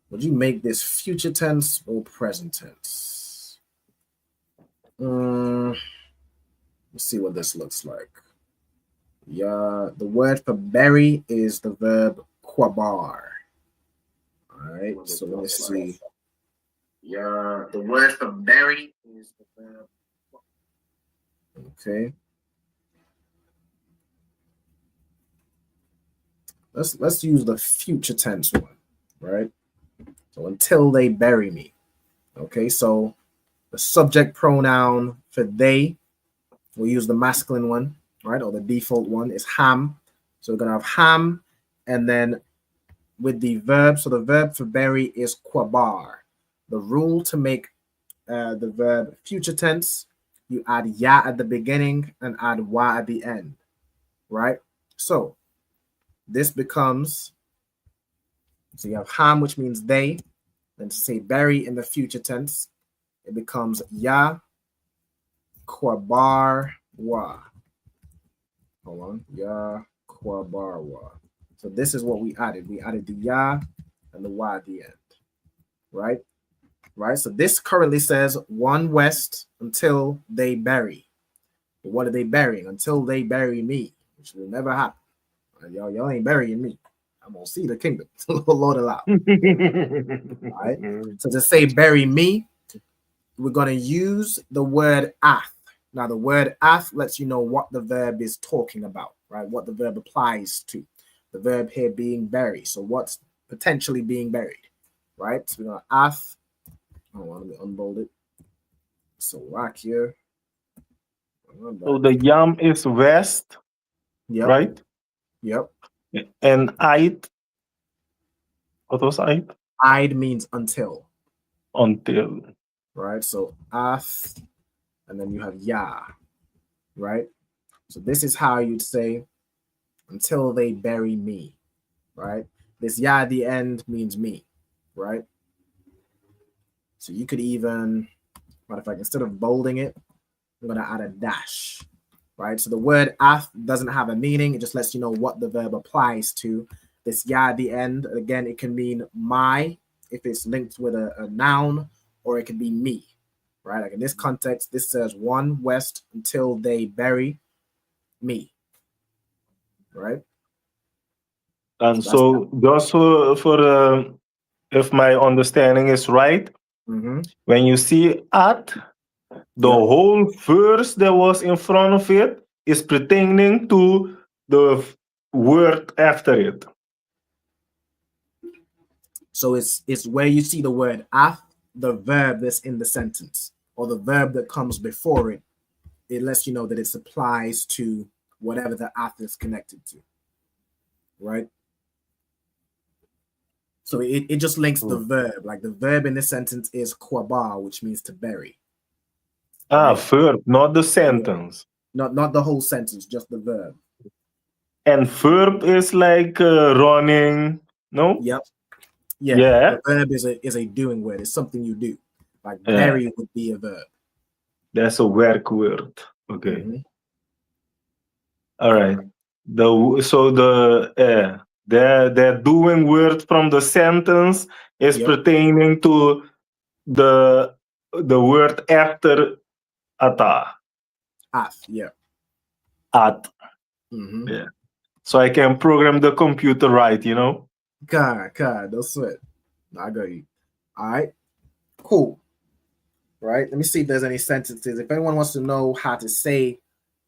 Would you make this future tense or present tense? Let's see what this looks like. Yeah, the word for bury is the verb kwabar. All right, so let me see. Yeah, the word for bury is the verb. Okay. Let's use the future tense one, right? So until they bury me. Okay, so the subject pronoun for they, we'll use the masculine one, right? Or the default one is ham. So we're gonna have ham, and then with the verb, so the verb for bury is kwabar. The rule to make the verb future tense, you add ya at the beginning and add wa at the end, right? So this becomes, so you have ham, which means they. Then to say bury in the future tense, it becomes ya kwabar wa. Hold on, ya kwabar wa. So this is what we added. We added the ya and the wa at the end, right? Right. So this currently says 1 West until they bury. But what are they burying? Until they bury me, which will never happen. Y'all ain't burying me. I'm gonna see the kingdom. Lord allow. All right. So to say bury me, we're gonna use the word ath. Now the word ath lets you know what the verb is talking about, right? What the verb applies to. The verb here being bury. So what's potentially being buried, right? So we're gonna ath. Hold on, let me unbold it. So rock here. So the yam is west, Yep. right? Yep. And Ait, what was Ait? Id means until. Until. Right. So ath, and then you have ya, right? So this is how you'd say until they bury me, right? This ya at the end means me, right? So you could even, matter of fact, instead of bolding it, I'm gonna add a dash, right? So the word ath doesn't have a meaning. It just lets you know what the verb applies to. This ya at the end, again, it can mean my if it's linked with a noun, or it can be me, right? Like in this context, this says 1 West until they bury me, right? And so just for if my understanding is right, when you see at, the whole verse that was in front of it is pertaining to the word after it. So it's where you see the word ath, the verb that's in the sentence, or the verb that comes before it. It lets you know that it applies to whatever the ath is connected to, right? So it just links the verb. Like the verb in this sentence is kwabar, which means to bury. Ah, verb, not the sentence. Not the whole sentence, just the verb. And verb is like running, no? Yep. Yeah. The verb is a doing word. It's something you do. Like bury would be a verb. That's a work word. Okay. All right. The doing word from the sentence is pertaining to the word after ata. Ath, yeah. At. Yeah. So I can program the computer right, you know? God, no sweat. I got you. All right. Cool. Right. Let me see if there's any sentences. If anyone wants to know how to say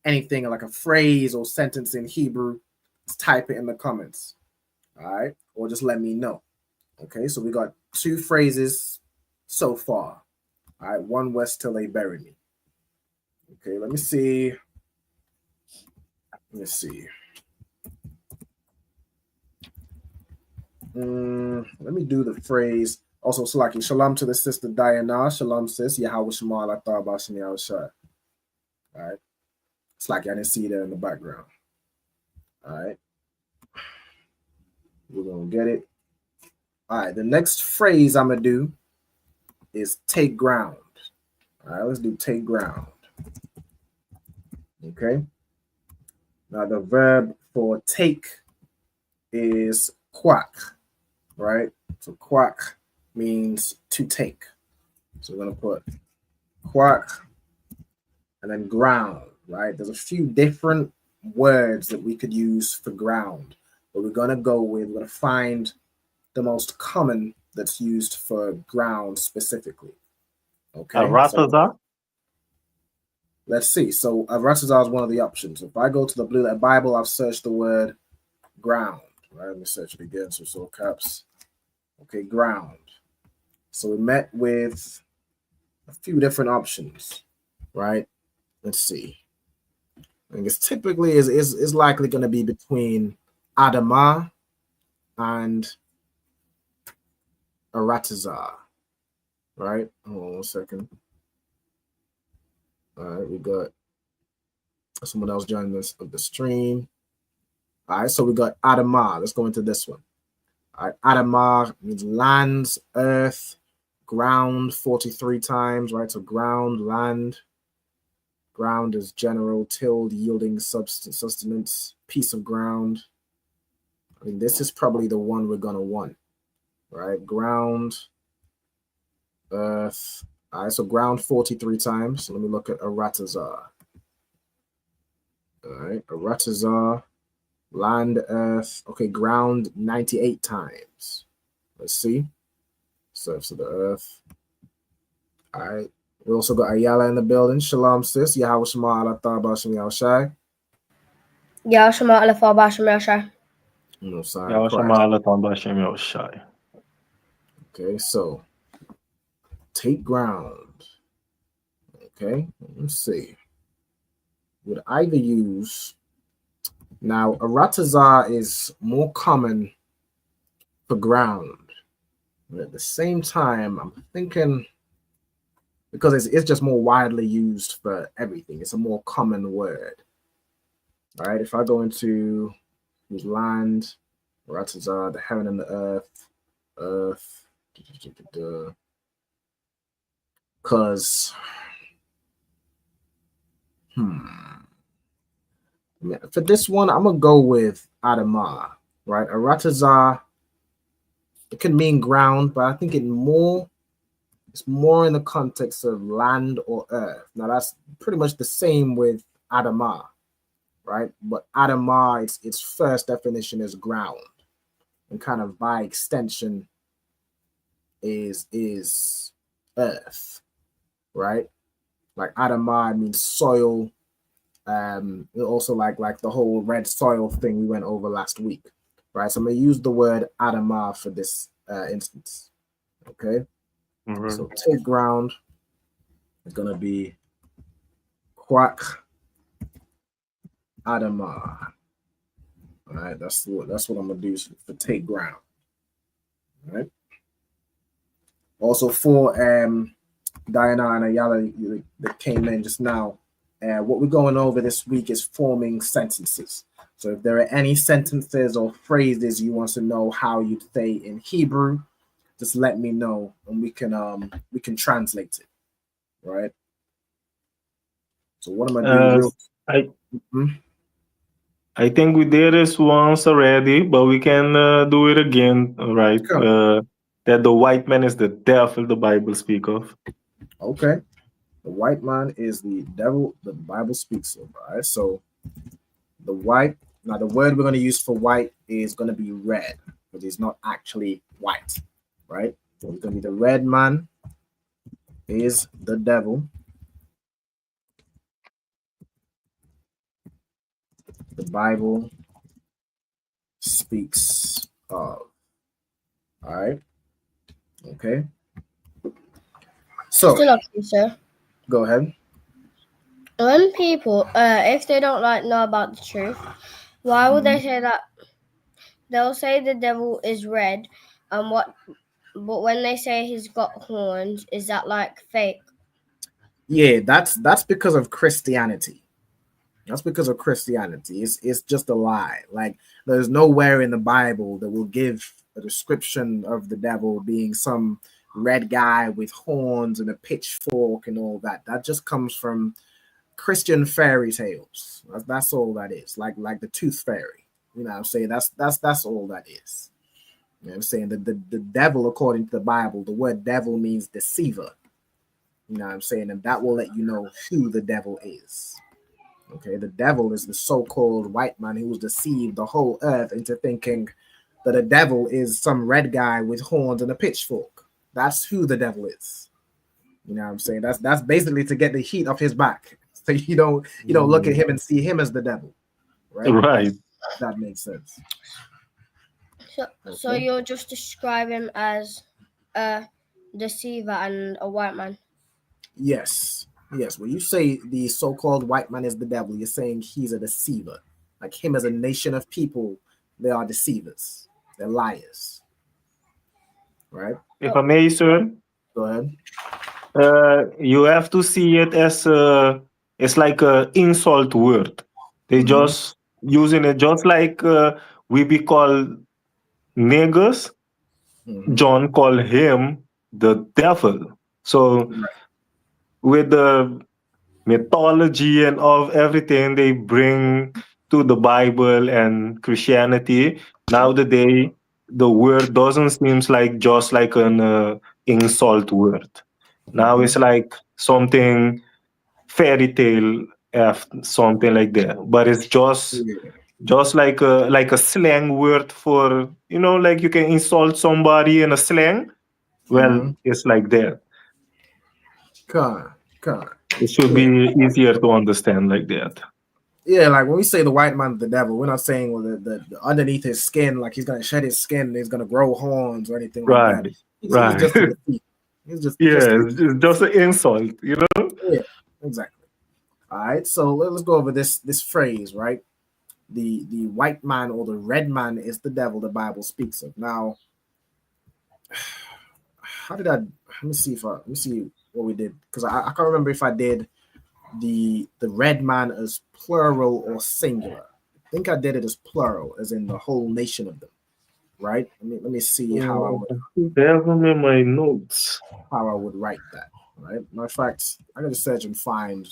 anything like a phrase or sentence in Hebrew, just type it in the comments. All right. Or just let me know. Okay. So we got 2 phrases so far. All right. 1 West till they bury me. Okay. Let me see. Let me do the phrase. Also, Salaki, shalom to the sister Diana. Shalom, sis. Yahweh Shema Allah Ta'ala Shani Al-Shah. All right. It's like I didn't see that in the background. All right. We're going to get it. All right. The next phrase I'm going to do is take ground. All right. Let's do take ground. Okay. Now, the verb for take is quack. Right. So quack means to take. So we're going to put quack and then ground, right? There's a few different words that we could use for ground, but we're going to find the most common that's used for ground specifically. Okay. Arataza? Let's see. So Arataza is one of the options. If I go to the Blue Letter Bible, I've searched the word ground, right? Let me search it again. So all caps. Okay, ground. So we met with a few different options, right? Let's see. I think it's typically is likely going to be between Adama and Arataza, right? Hold on 1 second. All right, we got someone else joining us of the stream. All right, so we got Adamah. Let's go into this one. All right, Adamah means lands, earth, ground 43 times, right? So ground, land. Ground is general, tilled, yielding sustenance, piece of ground. I mean, this is probably the one we're going to want, right? Ground, earth. All right, so ground 43 times. So let me look at Aratazar. All right, Aratazar, land, earth. Okay, ground 98 times. Let's see. Surface of the earth. All right. We also got Ayala in the building. Shalom, sis. Yahweh Shema Allah Ta'ala Shem Yahushai. Yahweh Shema Allah Ta'ala Shem Yahushai. No, sorry. Yahweh Shema Allah Ta'ala Shem Yahushai. Okay, so take ground. Okay, let's see. Would either use now Aratazar is more common for ground, but at the same time, I'm thinking because it's just more widely used for everything. It's a more common word. All right, if I go into land, Aratazar, the heaven and the earth, because for this one, I'm gonna go with Adamah, right? Aratazar, it can mean ground, but I think it's more in the context of land or earth. Now that's pretty much the same with Adamah, right? But Adamah, its first definition is ground, and kind of by extension is earth, right? Like Adamah means soil. Also like the whole red soil thing we went over last week, right? So I'm gonna use the word Adamah for this instance. Okay. Mm-hmm. So take ground is gonna be Quack Adamah. All right, that's what I'm gonna do for take ground. All right. Also for Diana and Ayala that came in just now, what we're going over this week is forming sentences. So if there are any sentences or phrases you want to know how you'd say in Hebrew, just let me know and we can translate it. Right. So what am I doing? I think we did this once already, but we can do it again, right? That the white man is the devil the Bible speak of. Okay. The white man is the devil the Bible speaks of. All right. So the word we're going to use for white is going to be red, but it's not actually white, right? So it's going to be the red man is the devil. The Bible speaks of. All right. Okay. So, sir. Go ahead. When people, if they don't know about the truth, why would they say that? They'll say the devil is red, but when they say he's got horns, is that like fake? Yeah, that's because of Christianity. That's because of Christianity. It's just a lie. Like there's nowhere in the Bible that will give a description of the devil being some red guy with horns and a pitchfork and all that. That just comes from Christian fairy tales. That's all that is. Like the tooth fairy. You know what I'm saying? That's all that is. You know what I'm saying? The devil, according to the Bible, the word devil means deceiver. You know what I'm saying? And that will let you know who the devil is. Okay, the devil is the so-called white man who's deceived the whole earth into thinking that a devil is some red guy with horns and a pitchfork. That's who the devil is. You know what I'm saying? That's basically to get the heat off his back. So you don't look at him and see him as the devil. Right? Right. That makes sense. So you'll just describe him as a deceiver and a white man? Yes. When you say the so-called white man is the devil, you're saying he's a deceiver. Like him as a nation of people, they are deceivers. They're liars. Right? If I may, sir. Go ahead. You have to see it as it's like a insult word. They just using it just like we be called niggers. John called him the devil. So with the mythology and of everything they bring to the Bible and Christianity, nowadays the word doesn't seem like just like an insult word. Now it's like something fairy tale, something like that. But it's just like a slang word for, you know, like you can insult somebody in a slang. Well, it's like that. God. It should be easier to understand like that. Yeah, like when we say the white man the devil, we're not saying well, the underneath his skin, like he's gonna shed his skin and he's gonna grow horns or anything like that. Right. He's Right. just a defeat. He's just It's just an insult, you know? Yeah, exactly. All right, so let's go over this phrase, right? The white man or the red man is the devil the Bible speaks of. Now, how did I? Let me see what we did, because I can't remember if I did the red man as plural or singular. I think I did it as plural, as in the whole nation of them. Right? Let me see how I would have them in my notes. How I would write that. Right? Matter of fact, I'm gonna search and find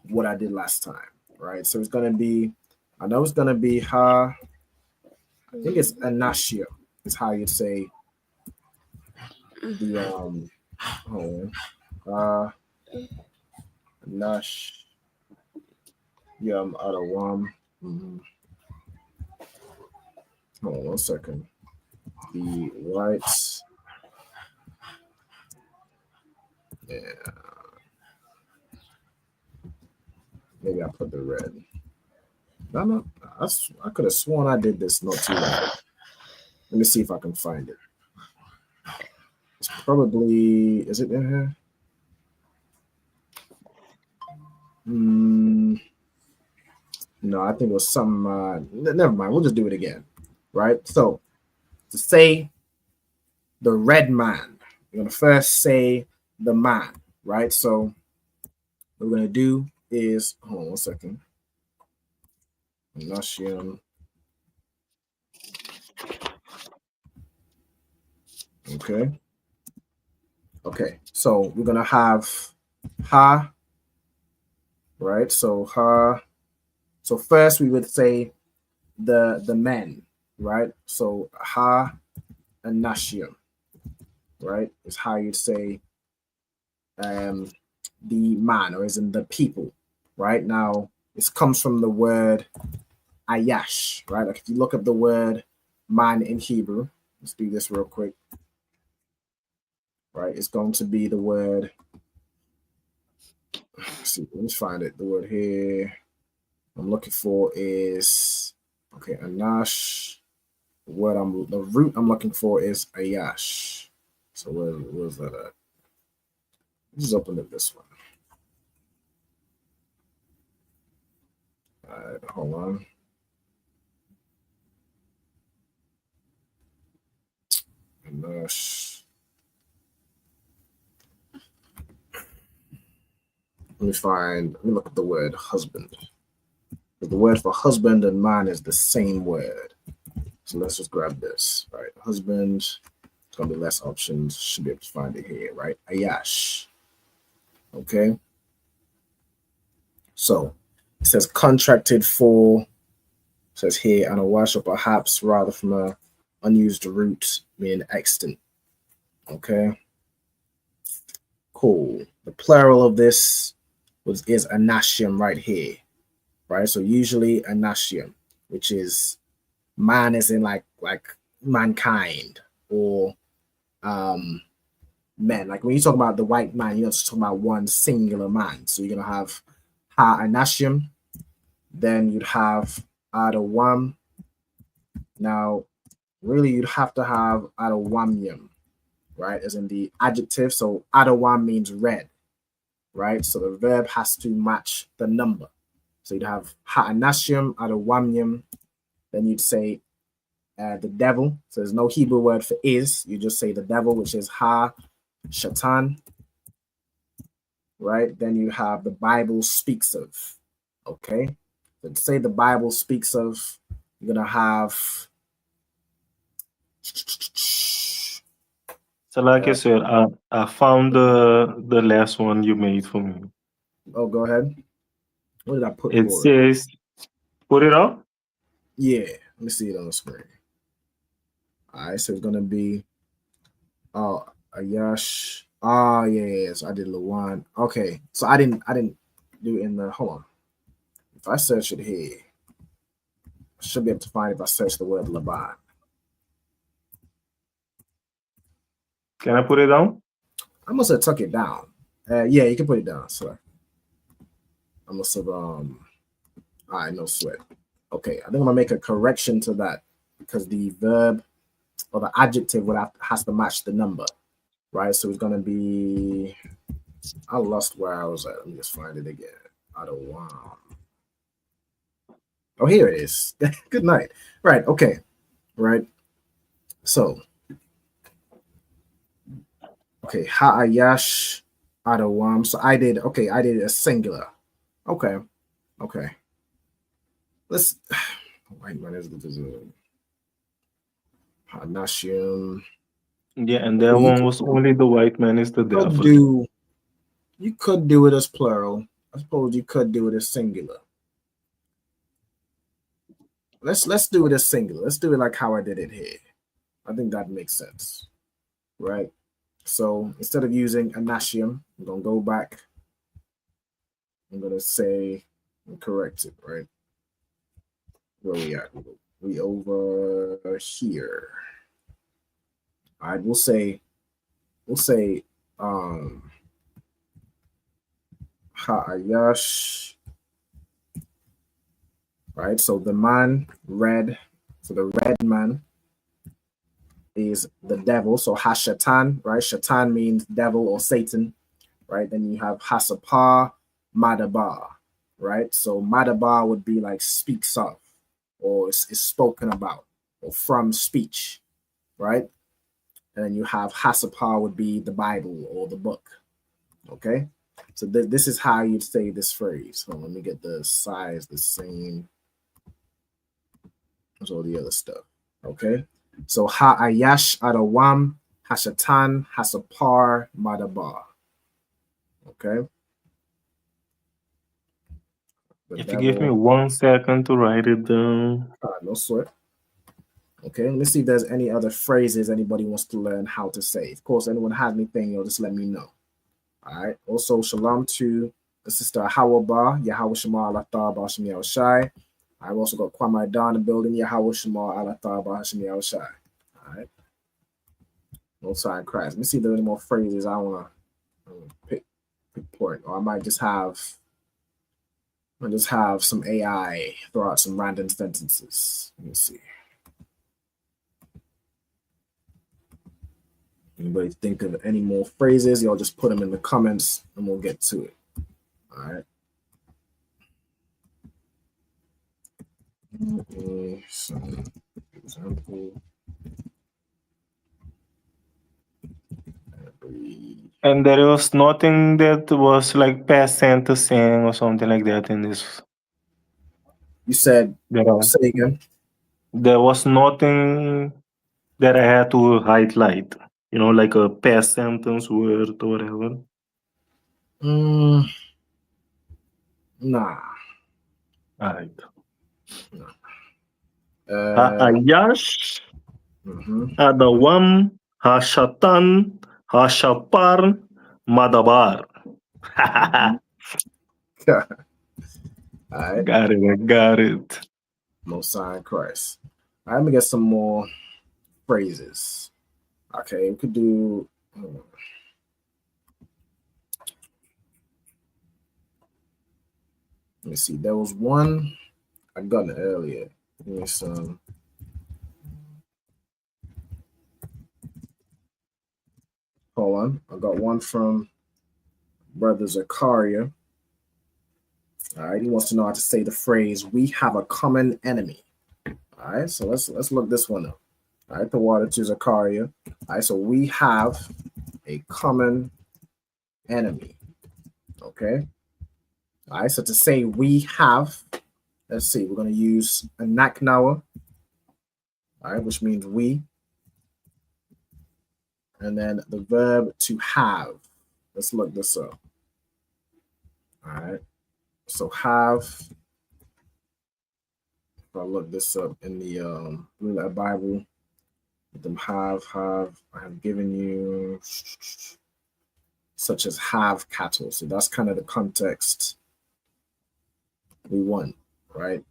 what I did last time. Right? So it's gonna be, I know it's gonna be ha. I think it's anashia is how you'd say the nash adawam. Hold on 1 second. The whites. Yeah. Maybe I put the red. No, I could have sworn I did this not too long. Let me see if I can find it. It's probably, is it in here? No, I think it was some, never mind. We'll just do it again, right? So to say the red man, you're going to first say the man, right? So what we're going to do is, hold on 1 second. Nashium. Okay, so we're gonna have ha, right? So ha. So first we would say the men, right? So ha and nashium, right? Is how you'd say the man, or is in the people, right? Now this comes from the word ayash, right? Like if you look up the word man in Hebrew, let's do this real quick. Right, it's going to be the word. Let's see, let me find it. The word here I'm looking for is anash. The root I'm looking for is ayash. So where's that at? Just open up this one. All right, hold on. Anash. Let me look at the word husband. The word for husband and man is the same word. So let's just grab this, right? Husband, it's gonna be less options. Should be able to find it here, right? Ayash. Okay. So it says contracted for, says here, and a wash, or perhaps rather from a unused root, meaning extant. Okay. Cool. The plural of this is anashium right here, right? So usually anashium, which is man, is in like mankind, or men. Like when you talk about the white man, you're not just talking about one singular man. So you're gonna have ha anashium, then you'd have adawam. Now, really, you'd have to have adawamium, right? As in the adjective. So adawam means red, right? So the verb has to match the number. So you'd have ha'anashim, adawamium. Then you'd say the devil. So there's no Hebrew word for is. You just say the devil, which is ha shatan. right? Then you have the Bible speaks of. Okay, let's say the Bible speaks of. You're gonna have. So, like I said, I found the last one you made for me. Oh, go ahead. What did I put It for it? says, put it up. Yeah, let me see it on the screen. All right, so it's gonna be Ayash. Yes, I did Lawan. Okay, so I didn't do it in the. Hold on. If I search it here, I should be able to find it if I search the word Laban. Can I put it down? I must have took it down. Yeah, you can put it down. So I must have all right, no sweat. Okay, I think I'm gonna make a correction to that because the verb or the adjective has to match the number, right? So it's gonna be. I lost where I was at. Let me just find it again. Wow. Oh, here it is. Good night. Right. Okay. Right. So. Okay. Ha'ayash Adawam. So I did. Okay. I did a singular. Okay. Okay. Let's. White man is Hanashim. Yeah, and that one was only the white man is the devil. You could do it as plural. I suppose you could do it as singular. Let's do it as singular. Let's do it like how I did it here. I think that makes sense, right? So instead of using anashium, I'm gonna go back. I'm gonna say and correct it, right? Where we at? We over here. All right, we'll say Ha'ayash. Right, so the man red, so the red man is the devil. So Hashatan, right? Shatan means devil or Satan, right? Then you have Hasapar, Madabar, right? So Madabar would be like speaks of, or is spoken about, or from speech, right? And then you have Hasapar would be the Bible or the book, okay? So this is how you'd say this phrase. So let me get the size the same. There's all the other stuff. Okay. So Ha'ayash Adawam, Hashatan, Hasapar, Madabar. Okay. If you give me 1 second to write it down. No sweat. Okay, let's see if there's any other phrases anybody wants to learn how to say. Of course, anyone has anything, just let me know. All right. Also, shalom to the sister Hawaba, Yahweh Shema Allah Ta'ala Shemi Shai. I've also got Kwame Don in the building. Yahweh Shema Allah Ta'ala Shemi Shai. All right. No sign Christ. Let me see if there are any more phrases I want to pick point. Or I might just have some AI throw out some random sentences. Let me see. Anybody think of any more phrases? Y'all just put them in the comments and we'll get to it. All right. Some example. And there was nothing that was like past sentencing or something like that in this. You said, say again. There was nothing that I had to highlight, like a past sentence word or whatever. Nah. All right. Ha'ayash, Adawam, Hashatan, Hashapar, Madabar. All right. Got it. I got it. Most High Christ. All right, let me get some more phrases. Okay, we could do. Let me see. There was one I got it earlier. Give me some. Hold on. I got one from Brother Zakaria. All right, he wants to know how to say the phrase "we have a common enemy." All right, so let's look this one up. All right, the water to Zakaria. All right, so we have a common enemy. Okay. All right. So to say we have, let's see, we're going to use a naknawa. All right, which means we. And then the verb to have. Let's look this up. All right. So have. If I look this up in the Blue Letter Bible, them have. I have given you such as have cattle. So that's kind of the context we want, right?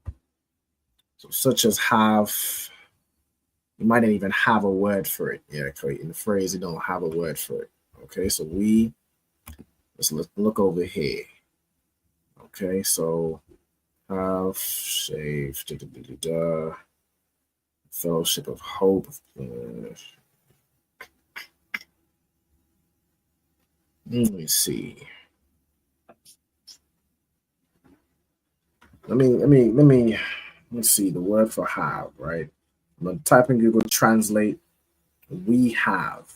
So such as have. You might not even have a word for it. Yeah, in the phrase, you don't have a word for it. Okay, so we, let's look over here. Okay, so have, save, fellowship of hope. Let me see. Let's see the word for have, right? I'm gonna type in Google Translate. We have.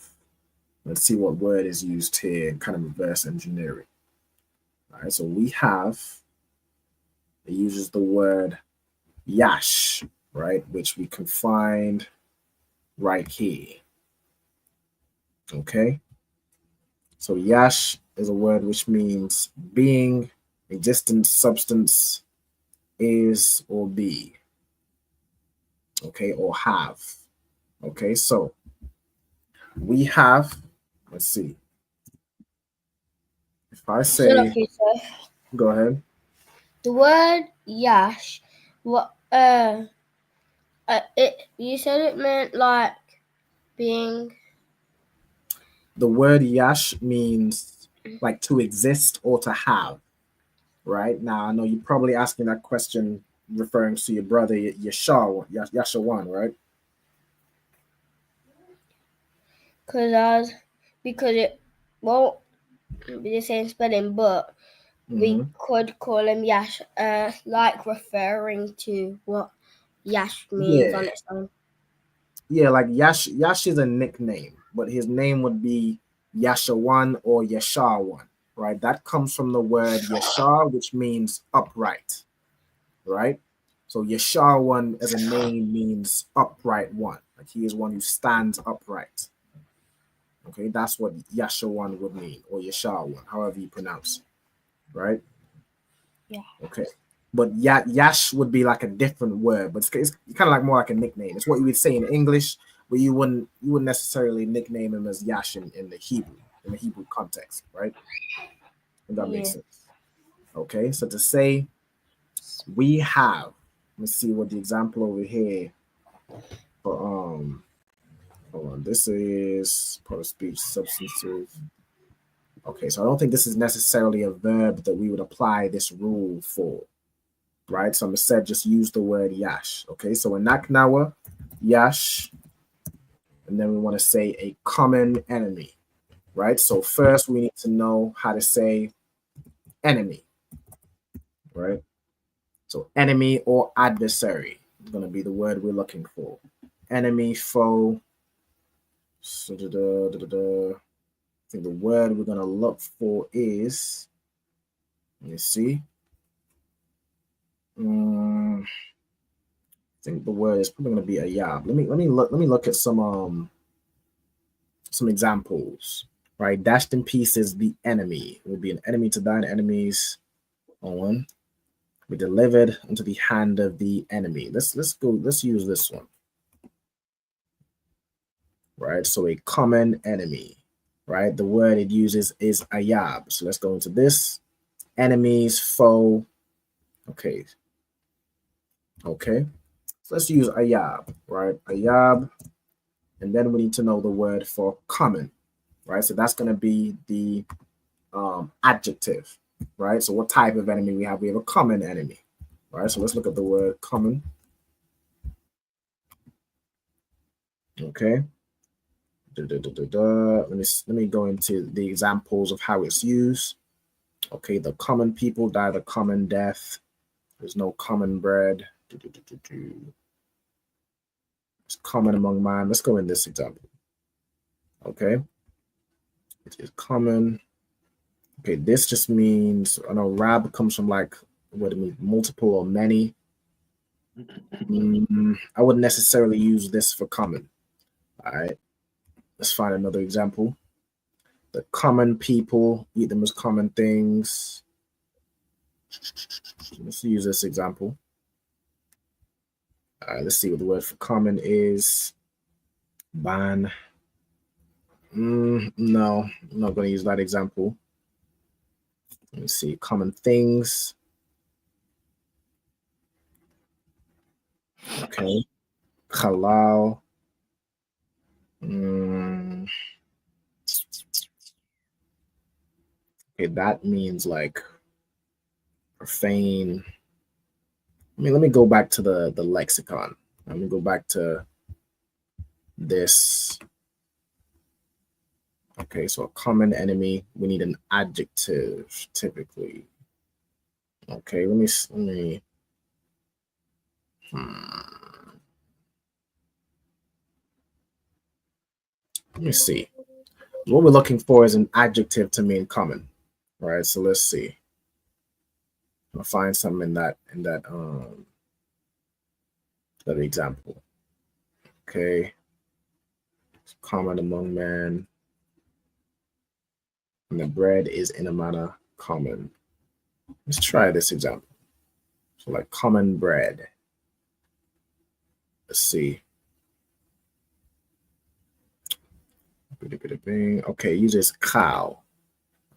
Let's see what word is used here and kind of reverse engineer it. All right, so we have. It uses the word yash, right, which we can find right here. Okay, so yash is a word which means being, existence, substance, is or be. Okay, or have. Okay, so we have, let's see. If I say, go ahead. The word yash, what you said it meant like being. The word yash means like to exist or to have, right? Now I know you're probably asking that question referring to your brother Yashawan, right? Because it won't be the same spelling, but we could call him Yash, like referring to what Yash means on its own. Yeah, like Yash is a nickname, but his name would be Yashawan or Yashawan, right? That comes from the word Yashar, which means upright, right? So Yashawan as a name means upright one. Like he is one who stands upright. Okay, that's what Yashawan would mean, or Yashawan, however you pronounce it, right? Yeah. Okay. But Yash would be like a different word, but it's kind of like more like a nickname. It's what you would say in English, but you wouldn't necessarily nickname him as Yash in the Hebrew context, right? If that makes sense. Okay, so to say we have, let's see what the example over here for hold on, this is part of speech substantive. Okay, so I don't think this is necessarily a verb that we would apply this rule for, right? So I'm instead just use the word yash. Okay, so in Naknawa, yash, and then we want to say a common enemy, right? So first we need to know how to say enemy, right? So enemy or adversary is going to be the word we're looking for. Enemy, foe. So I think the word we're going to look for is, let me see. I think the word is probably going to be a yab. Let me look at some examples. Right, dashed in pieces, the enemy will be an enemy to thine enemies. On be delivered into the hand of the enemy. Let's use this one. Right, so a common enemy. Right, the word it uses is ayab. So let's go into this. Enemies, foe. Okay. So let's use ayab, right? Ayab, and then we need to know the word for common, right? So that's going to be the adjective, right? So what type of enemy we have? We have a common enemy, right? So let's look at the word common. Okay. Let me go into the examples of how it's used. Okay, the common people die the common death. There's no common bread. It's common among man. Let's go in this example. Okay. It is common Okay, this just means, I know rab comes from like, what it means, multiple or many. I wouldn't necessarily use this for common. All right, let's find another example. The common people eat them as common things. Let's use this example. All right, let's see what the word for common is. Ban. No, I'm not going to use that example. Let me see. Common things. Okay. Halal. Okay, that means like profane. Let me go back to the lexicon. Let me go back to this. Okay, so a common enemy, we need an adjective typically. Okay, let me see. What we're looking for is an adjective to mean common, right? So let's see. I'll find something in that that example. Okay, it's common among men, and the bread is in a manner common. Let's try this example. So like common bread. Let's see. Okay, uses cow.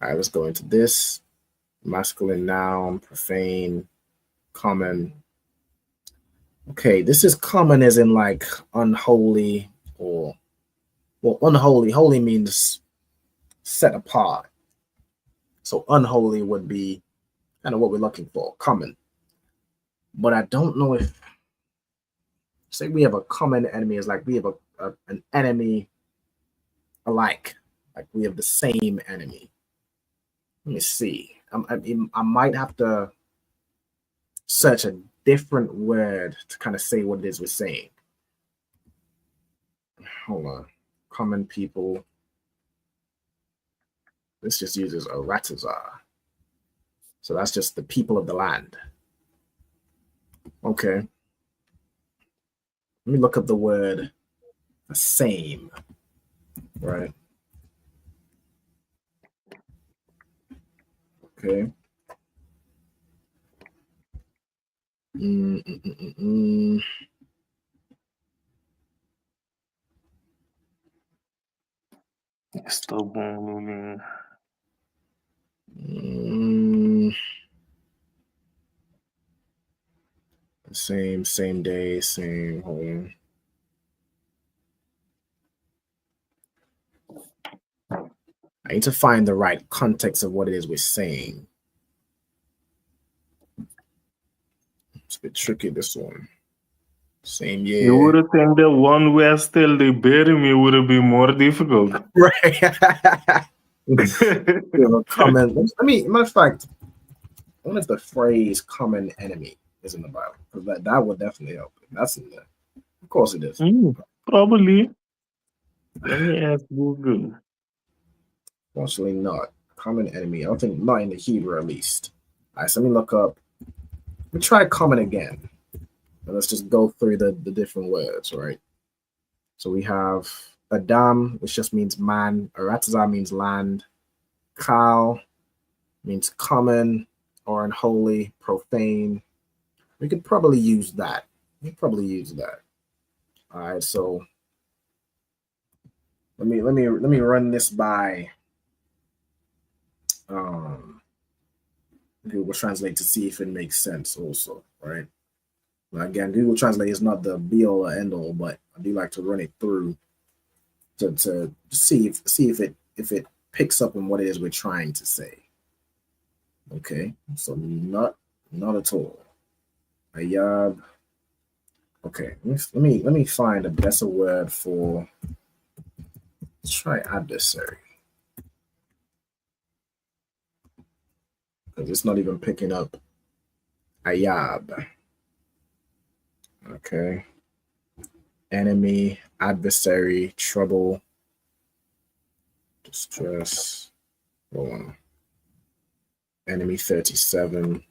All right, let's go into this. Masculine noun, profane, common. Okay, this is common as in like unholy or, well, unholy. Holy means set apart. So unholy would be kind of what we're looking for, common. But I don't know if, say we have a common enemy, is like we have an enemy alike, like we have the same enemy. Let me see. I might have to search a different word to kind of say what it is we're saying. Hold on. Common people. This just uses Aratazar. So that's just the people of the land. Okay. Let me look up the word the same. Right. Okay. Same day, same home. I need to find the right context of what it is we're saying. It's a bit tricky, this one. Same year. You would have think the one where still they bury me would have been more difficult. Right. Common. Matter of fact, I wonder if the phrase common enemy is in the Bible, because that would definitely help. That's in there. Of course it is. Probably. Let me ask Google. Fortunately not. Common enemy. I don't think, not in the Hebrew at least. All right, so let me look up. Let me try common again. And let's just go through the different words, right? So we have Adam, which just means man. Aratazar means land. Kal means common or unholy, profane. We could probably use that. All right, so let me run this by Google Translate to see if it makes sense also, right? Now, again, Google Translate is not the be all or end all, but I do like to run it through to see if it picks up on what it is we're trying to say. Okay, so not at all. Ayab. Okay, let me find a better word for. Let's try adversary, because it's not even picking up Ayab. Okay. Enemy, adversary, trouble, distress. Hold on. Enemy 37.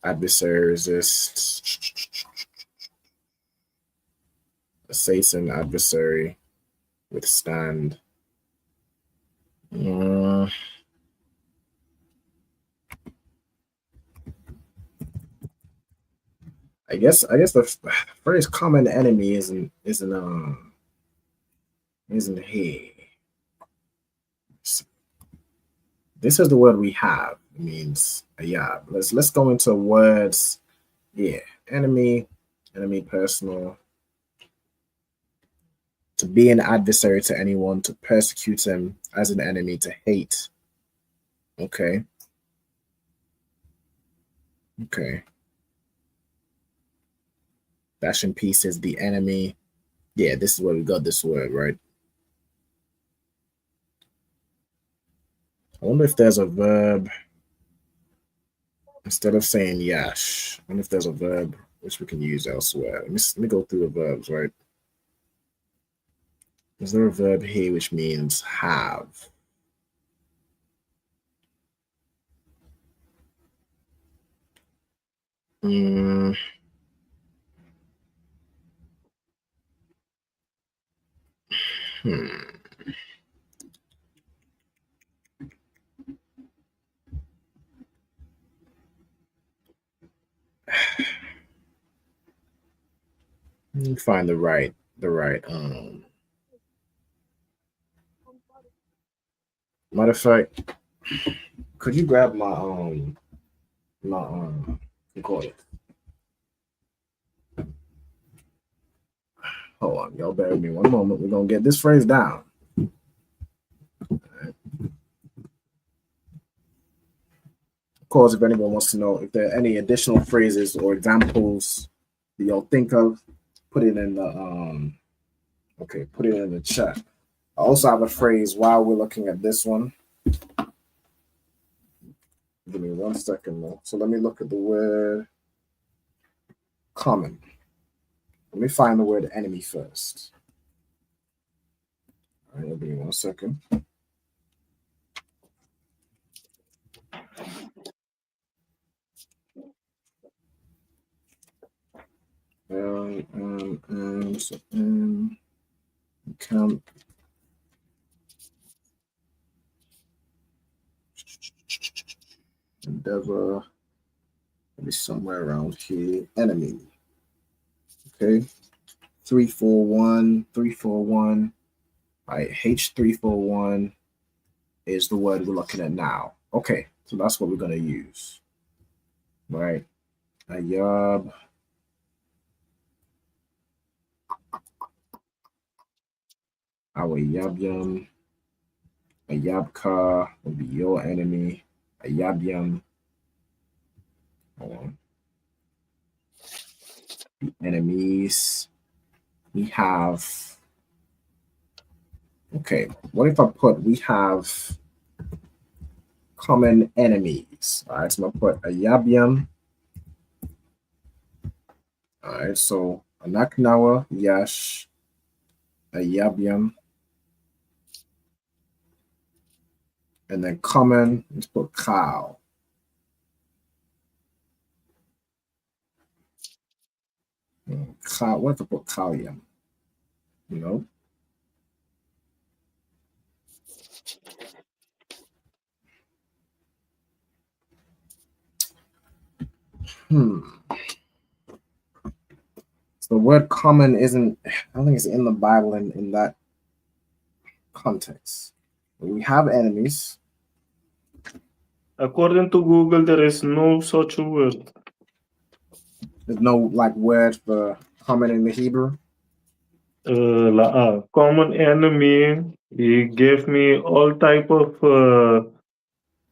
Adversary resist. Assassin adversary withstand. I guess the phrase common enemy isn't here. This is the word we have. It means let's go into words. Yeah, enemy personal. To be an adversary to anyone, to persecute him as an enemy, to hate. Okay. Dash in pieces, the enemy. Yeah, this is where we got this word, right? I wonder if there's a verb. Instead of saying yash, I wonder if there's a verb which we can use elsewhere. Let me go through the verbs, right? Is there a verb here which means have? Let me find the right matter of fact, could you grab my recorder? Hold on, y'all bear with me one moment. We're gonna get this phrase down. Right. Of course, if anyone wants to know if there are any additional phrases or examples that y'all think of, put it in the put it in the chat. I also have a phrase while we're looking at this one. Give me 1 second more. So let me look at the word common. Let me find the word enemy first. All right, give me 1 second. Count. Endeavor. Maybe somewhere around here. Enemy. Okay. 341. All right. H341 is the word we're looking at now. Okay. So that's what we're going to use. Right. Ayab. Our Yabyam. Ayabka will be your enemy. Ayabyam. Hold on. The enemies. We have. Okay. What if I put we have common enemies? All right. So I'm going to put Ayabyam. All right. So Anaknawa, Yash, Ayabyam. And then common, let's put cow. Cow, what if I put cowyam? You know? So the word common isn't, I don't think it's in the Bible in that context. We have enemies. According to Google, there is no such a word. There's no word for common in the Hebrew. Common enemy. He gave me all type of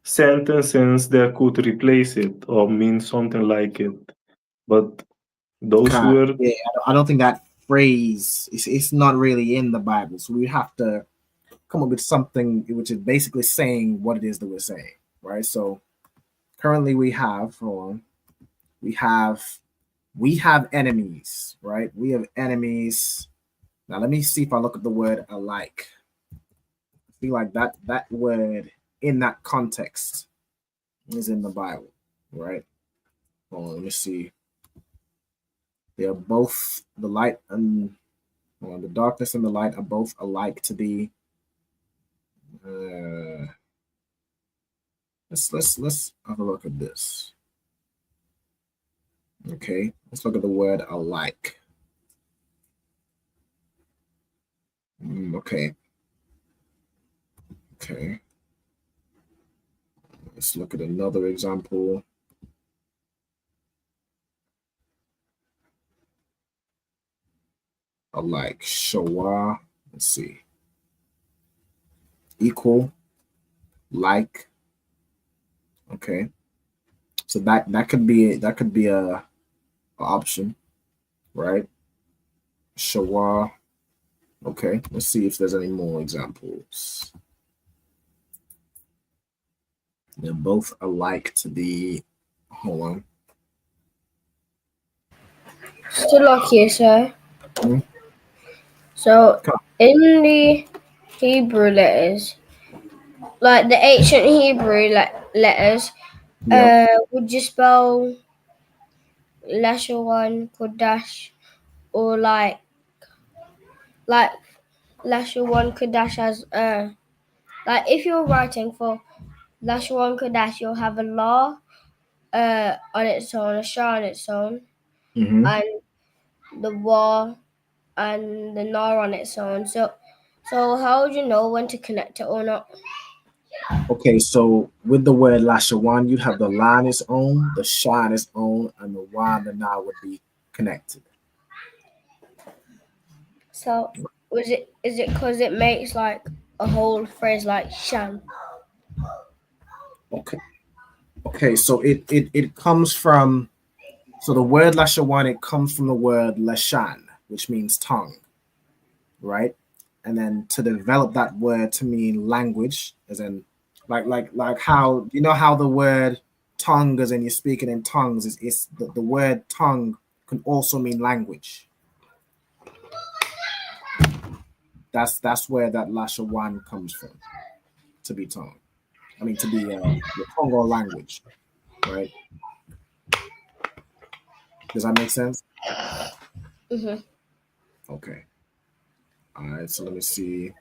sentences that could replace it or mean something like it, but those words. Yeah, I don't think that phrase it's not really in the Bible. So we have to come up with something which is basically saying what it is that we're saying, right? So currently we have, we have enemies, right? We have enemies. Now let me see if I look at the word alike. I feel like that word in that context, is in the Bible, right? Hold on, let me see. They are both the light and the darkness and the light are both alike to be. Let's have a look at this. Okay, let's look at the word alike. Okay. Okay. Let's look at another example. Alike. Shawah. Let's see. Equal. Like. Okay. So that could be a option, right? Shawah. Okay. Let's see if there's any more examples. They're both alike to the. Hold on. Still lock here, sir. So in the Hebrew letters, like the ancient Hebrew letters, would you spell Lashawan Qadash or like Lashawan Qadash as like if you're writing for Lashawan Qadash, you'll have a law on its own, a shah on its own, and the wa and the nar on its own. So how would you know when to connect it or not? Okay, so with the word Lashawan, you'd have the la on its own, the sha on its own, and the wa and the na would be connected. So is it because it makes like a whole phrase like sham? Okay, so it comes from, so the word Lashawan, it comes from the word Lashan, which means tongue, right? And then to develop that word to mean language, as in like how, you know how the word tongue, as in you're speaking in tongues, is the word tongue can also mean language. That's where that Lashawan comes from, to be tongue. I mean, to be the tongue or language, right? Does that make sense? Mm-hmm. Okay. All right, so let me see.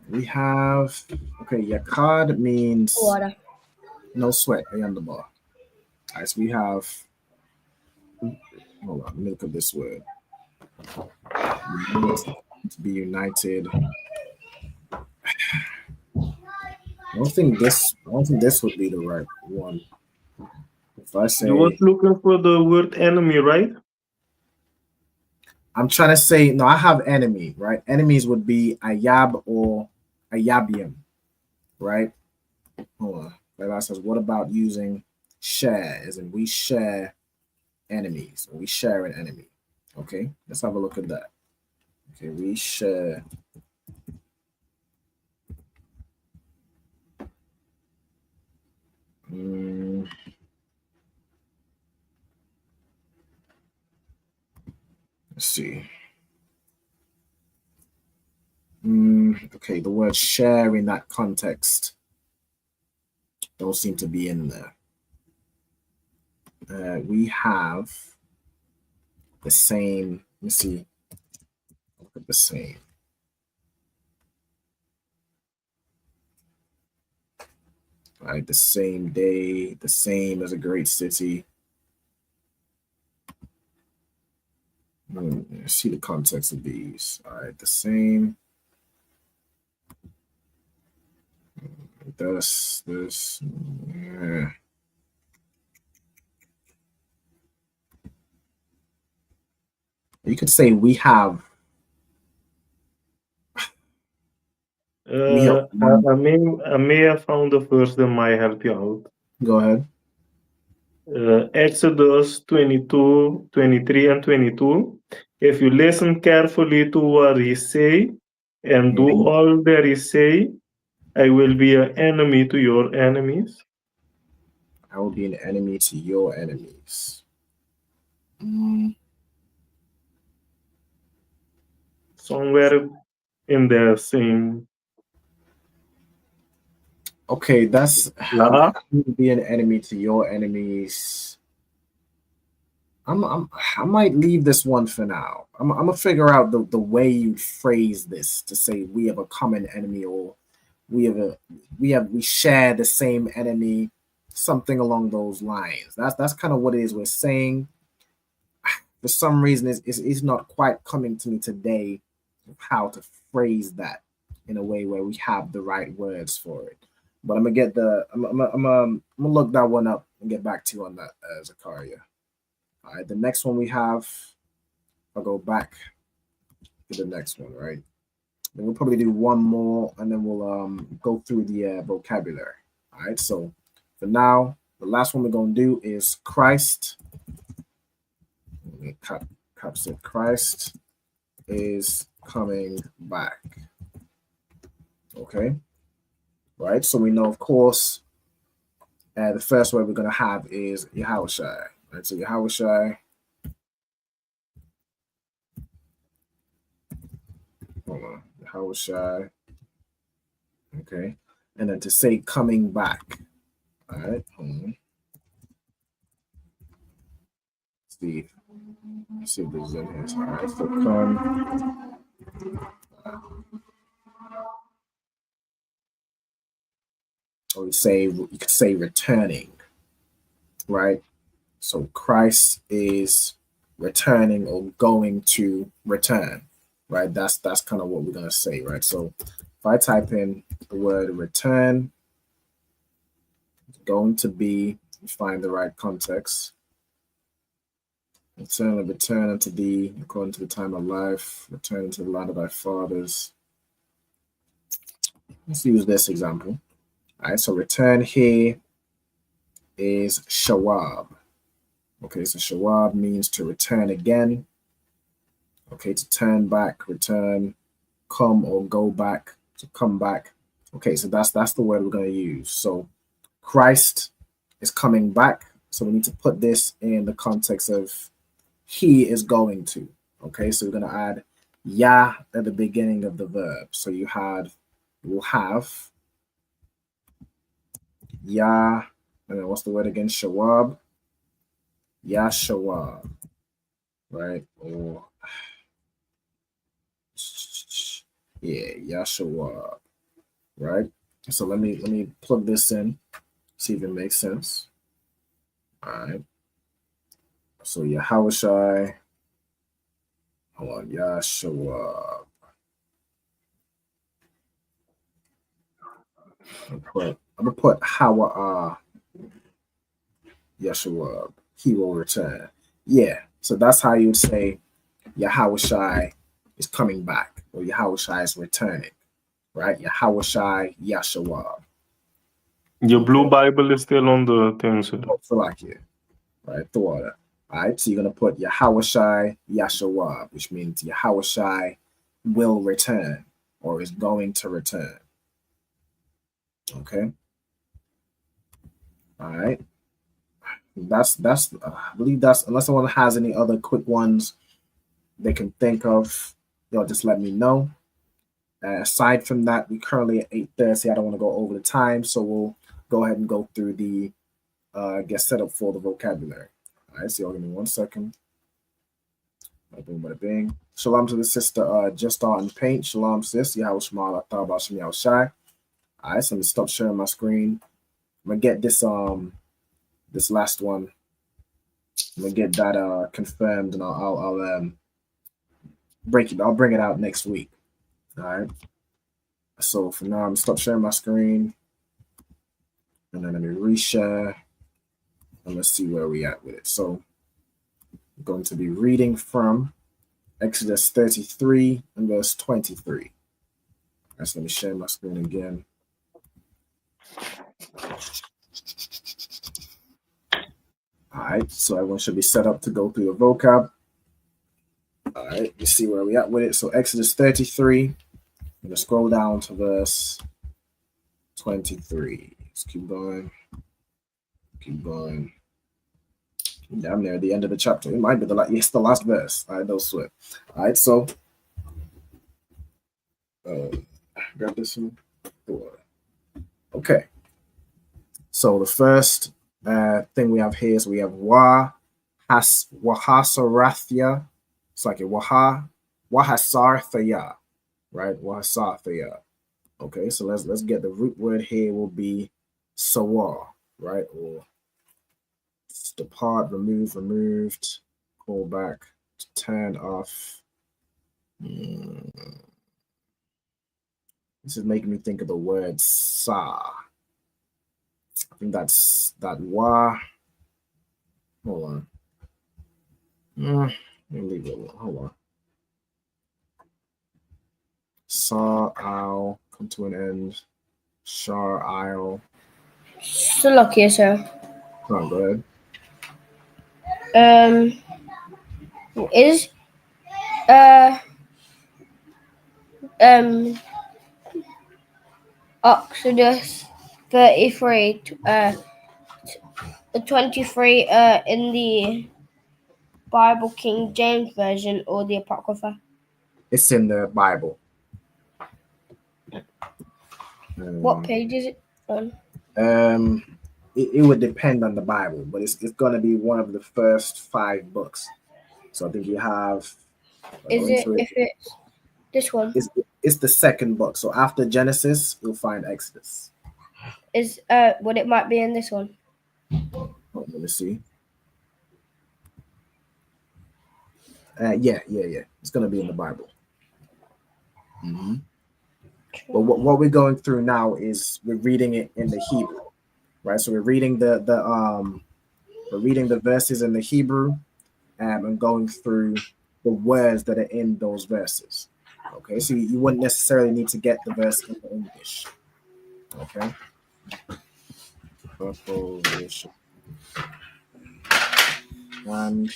We have, okay, Yakad means water. No sweat, beyond the bar. All right, so we have, hold on, let me look at this word. To be united. I don't think this would be the right one. If I say, You was looking for the word enemy, right? I'm trying to say, no, I have enemy, right? Enemies would be Ayab or Ayabium, right? Hold on. Like says, what about using share? As in we share enemies, or we share an enemy. Okay, let's have a look at that. Okay, we share. Let's see. Okay, the word share in that context don't seem to be in there. We have the same. Let me see. Look at the same. Right, the same day, the same as a great city. See the context of these. All right, the same. This. Yeah. You could say we have. I may have found the verse that might help you out. Go ahead. Exodus 22, 23, and 22. If you listen carefully to what he say and do all that he say, I will be an enemy to your enemies. I will be an enemy to your enemies. Somewhere in there saying. Okay, that's Nah. be an enemy to your enemies. I might leave this one for now. I'm gonna figure out the way you phrase this to say we have a common enemy, or we share the same enemy, something along those lines. That's kind of what it is we're saying. For some reason, it's not quite coming to me today how to phrase that in a way where we have the right words for it. But I'm gonna look that one up and get back to you on that, Zakaria. All right, the next one we have, I'll go back to the next one, right? Then we'll probably do one more, and then we'll go through the vocabulary. All right, so for now, the last one we're gonna do is Christ. Cap said Christ is coming back. Okay, right. So we know, of course, the first word we're gonna have is Yahushai. Right, so Yahushai. Hold on, Yahushai. Okay, and then to say coming back. All right, hold on. Let's see if there's in here. All right, so come. Or you could say returning, right? So Christ is returning or going to return, right? That's kind of what we're gonna say, right? So if I type in the word return, it's going to be, find the right context. Return unto thee according to the time of life, return to the land of thy fathers. Let's use this example. All right, so return here is shawab. Okay, so shawab means to return again. Okay, to turn back, return, come or go back, to come back. Okay, so that's the word we're going to use. So Christ is coming back. So we need to put this in the context of he is going to. Okay, so we're going to add ya at the beginning of the verb. So you will have ya, and then what's the word again? Shawab. Ya shawab, right? Or yeah, ya shawab, right? So let me plug this in, see if it makes sense. All right. So Yahushai, hold on, ya shawab. I'm gonna put Hawa Yeshua, he will return. Yeah, so that's how you would say Yahushai is coming back, or Yahushai is returning, right? Yahushai Yeshua. Your blue Bible is still on the thing, sir. Salakia, right? All right, so you're gonna put Yahushai Yeshua, which means Yahushai will return or is going to return. Okay. All right. That's I believe that's, unless someone has any other quick ones they can think of, just let me know. Aside from that, we currently at 8:30. I don't want to go over the time, so we'll go ahead and go through the get set up for the vocabulary. All right, so y'all give me 1 second. Bada bing, bada bing. Shalom to the sister Just Starting Paint. Shalom, sis. Yahweh Shema Atah Shem Yahweh Shai. All right, so let me stop sharing my screen. I'm gonna get this this last one. I'm gonna get that confirmed, and I'll break it. I'll bring it out next week. All right. So for now, I'm gonna stop sharing my screen, and then let me reshare, and let's see where we at with it. So I'm going to be reading from Exodus 33 and verse 23. All right, so let me share my screen again. All right, so everyone should be set up to go through the vocab. All right, you see where we at with it. So Exodus 33, I'm gonna scroll down to verse 23. Let's keep going. Keep going. Down there at the end of the chapter. It might be the last verse. All right, no sweat. All right, so grab this one. Okay, So the first thing we have here is we have Wahasarathya. It's like a Wahasarthaya, right? Wahasarthaya. Okay, so let's get the root word here will be sawar, right? Or depart, removed, call back, turn off. This is making me think of the word sa. I think that's that wa. Hold on. Let me leave it alone. Hold on. Saw, I'll come to an end. Shar, I'll. So lucky, sir. Not good. Is Exodus 33 23 in the Bible King James Version or the Apocrypha? It's in the Bible. What page is it on? It would depend on the Bible, but it's going to be one of the first 5 books. So I think you have. Is it if it's this one? It's the second book. So after Genesis, you'll find Exodus. Is what it might be in this one? Let me see. Yeah. It's going to be in the Bible. But what we're going through now is we're reading it in the Hebrew, right? So we're reading the verses in the Hebrew, and going through the words that are in those verses. Okay, so you wouldn't necessarily need to get the verse in English. Okay. Preposition. And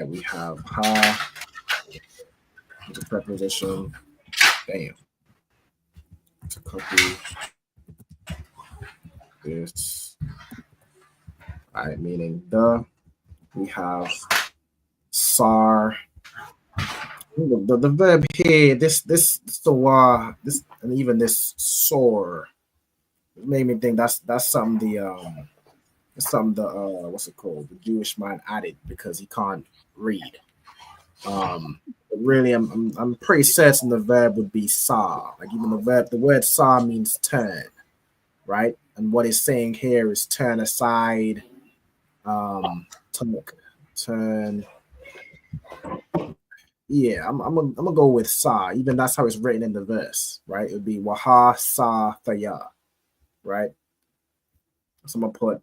we have ha, the preposition. Damn. To copy this. All right, meaning the. We have sar. The verb here, this the this, and even this sore, it made me think that's something what's it called? The Jewish man added because he can't read. But really, I'm pretty certain the verb would be sa. Like even the word sa means turn, right? And what it's saying here is turn aside, turn. Yeah, I'm gonna go with sa. Even that's how it's written in the verse, right? It would be waha sa thaya, right? So I'm gonna put.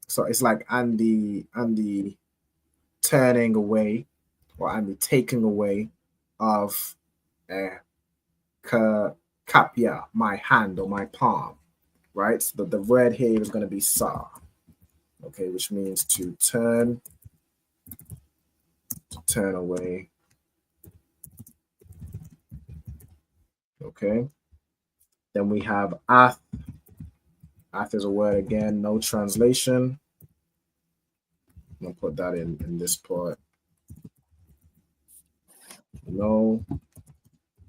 So it's like and the turning away, or and the taking away of kapya, my hand or my palm, right? So the word here is gonna be sa, okay, which means to turn away. Okay. Then we have ath. Ath is a word again, no translation. I'm gonna put that in this part. No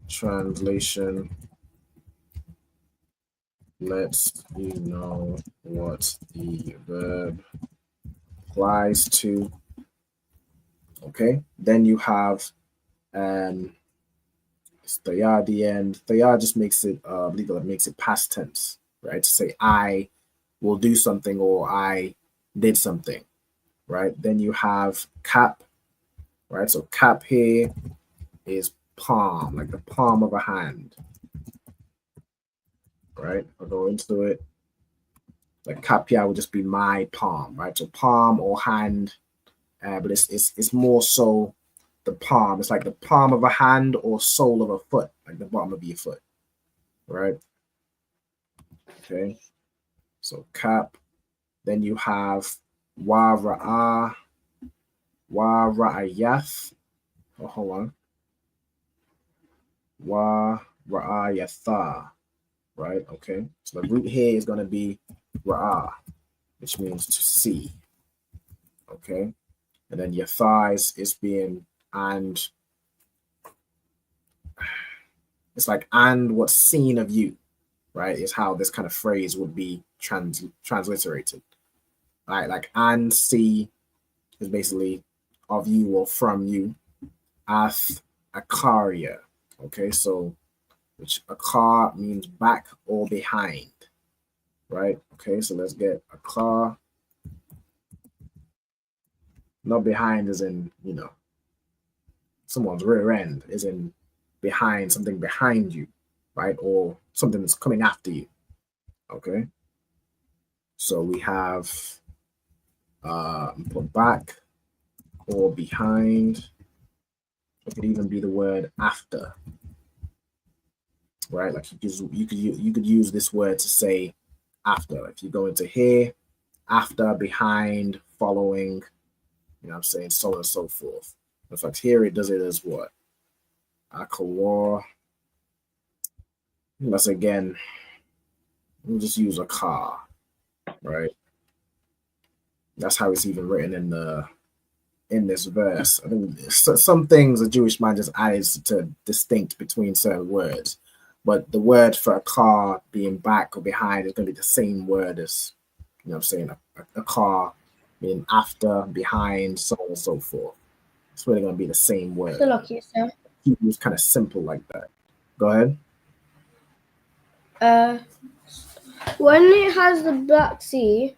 translation. Let's know what the verb applies to. Okay. Then you have Thaya at the end. Thaya just makes it makes it past tense, right? To say I will do something or I did something, right? Then you have cap, right? So cap here is palm, like the palm of a hand, right? I'll go into it. Like kapia would just be my palm, right? So palm or hand, but it's more so the palm. It's like the palm of a hand or sole of a foot, like the bottom of your foot, right? Okay. So cap. Then you have wa ra'ayath. Oh, hold on. Wa ra'ayatha. Right? Okay. So the root here is going to be ra'a, which means to see. Okay. And then your thighs is being and. It's like and what's seen of you. right, is how this kind of phrase would be transliterated. Right, like and see is basically of you or from you. Ath akaria. Okay, so which akar means back or behind. Right? Okay, so let's get akar. Not behind as in, someone's rear end, is in behind, something behind you, right? Or something that's coming after you. Okay. So we have put back or behind. It could even be the word after. Right? Like you could use this word to say after. If you go into here, after, behind, following, I'm saying, so on and so forth. In fact, here it does it as what? Akawar. Let's again, we'll just use a car, right? That's how it's even written in this verse. I think some things a Jewish man just adds to distinct between certain words, but the word for a car being back or behind is going to be the same word as, I'm saying, a car being after, behind, so on and so forth. It's really going to be the same word. So lucky, sir. It's kind of simple like that. Go ahead. When it has the Black Sea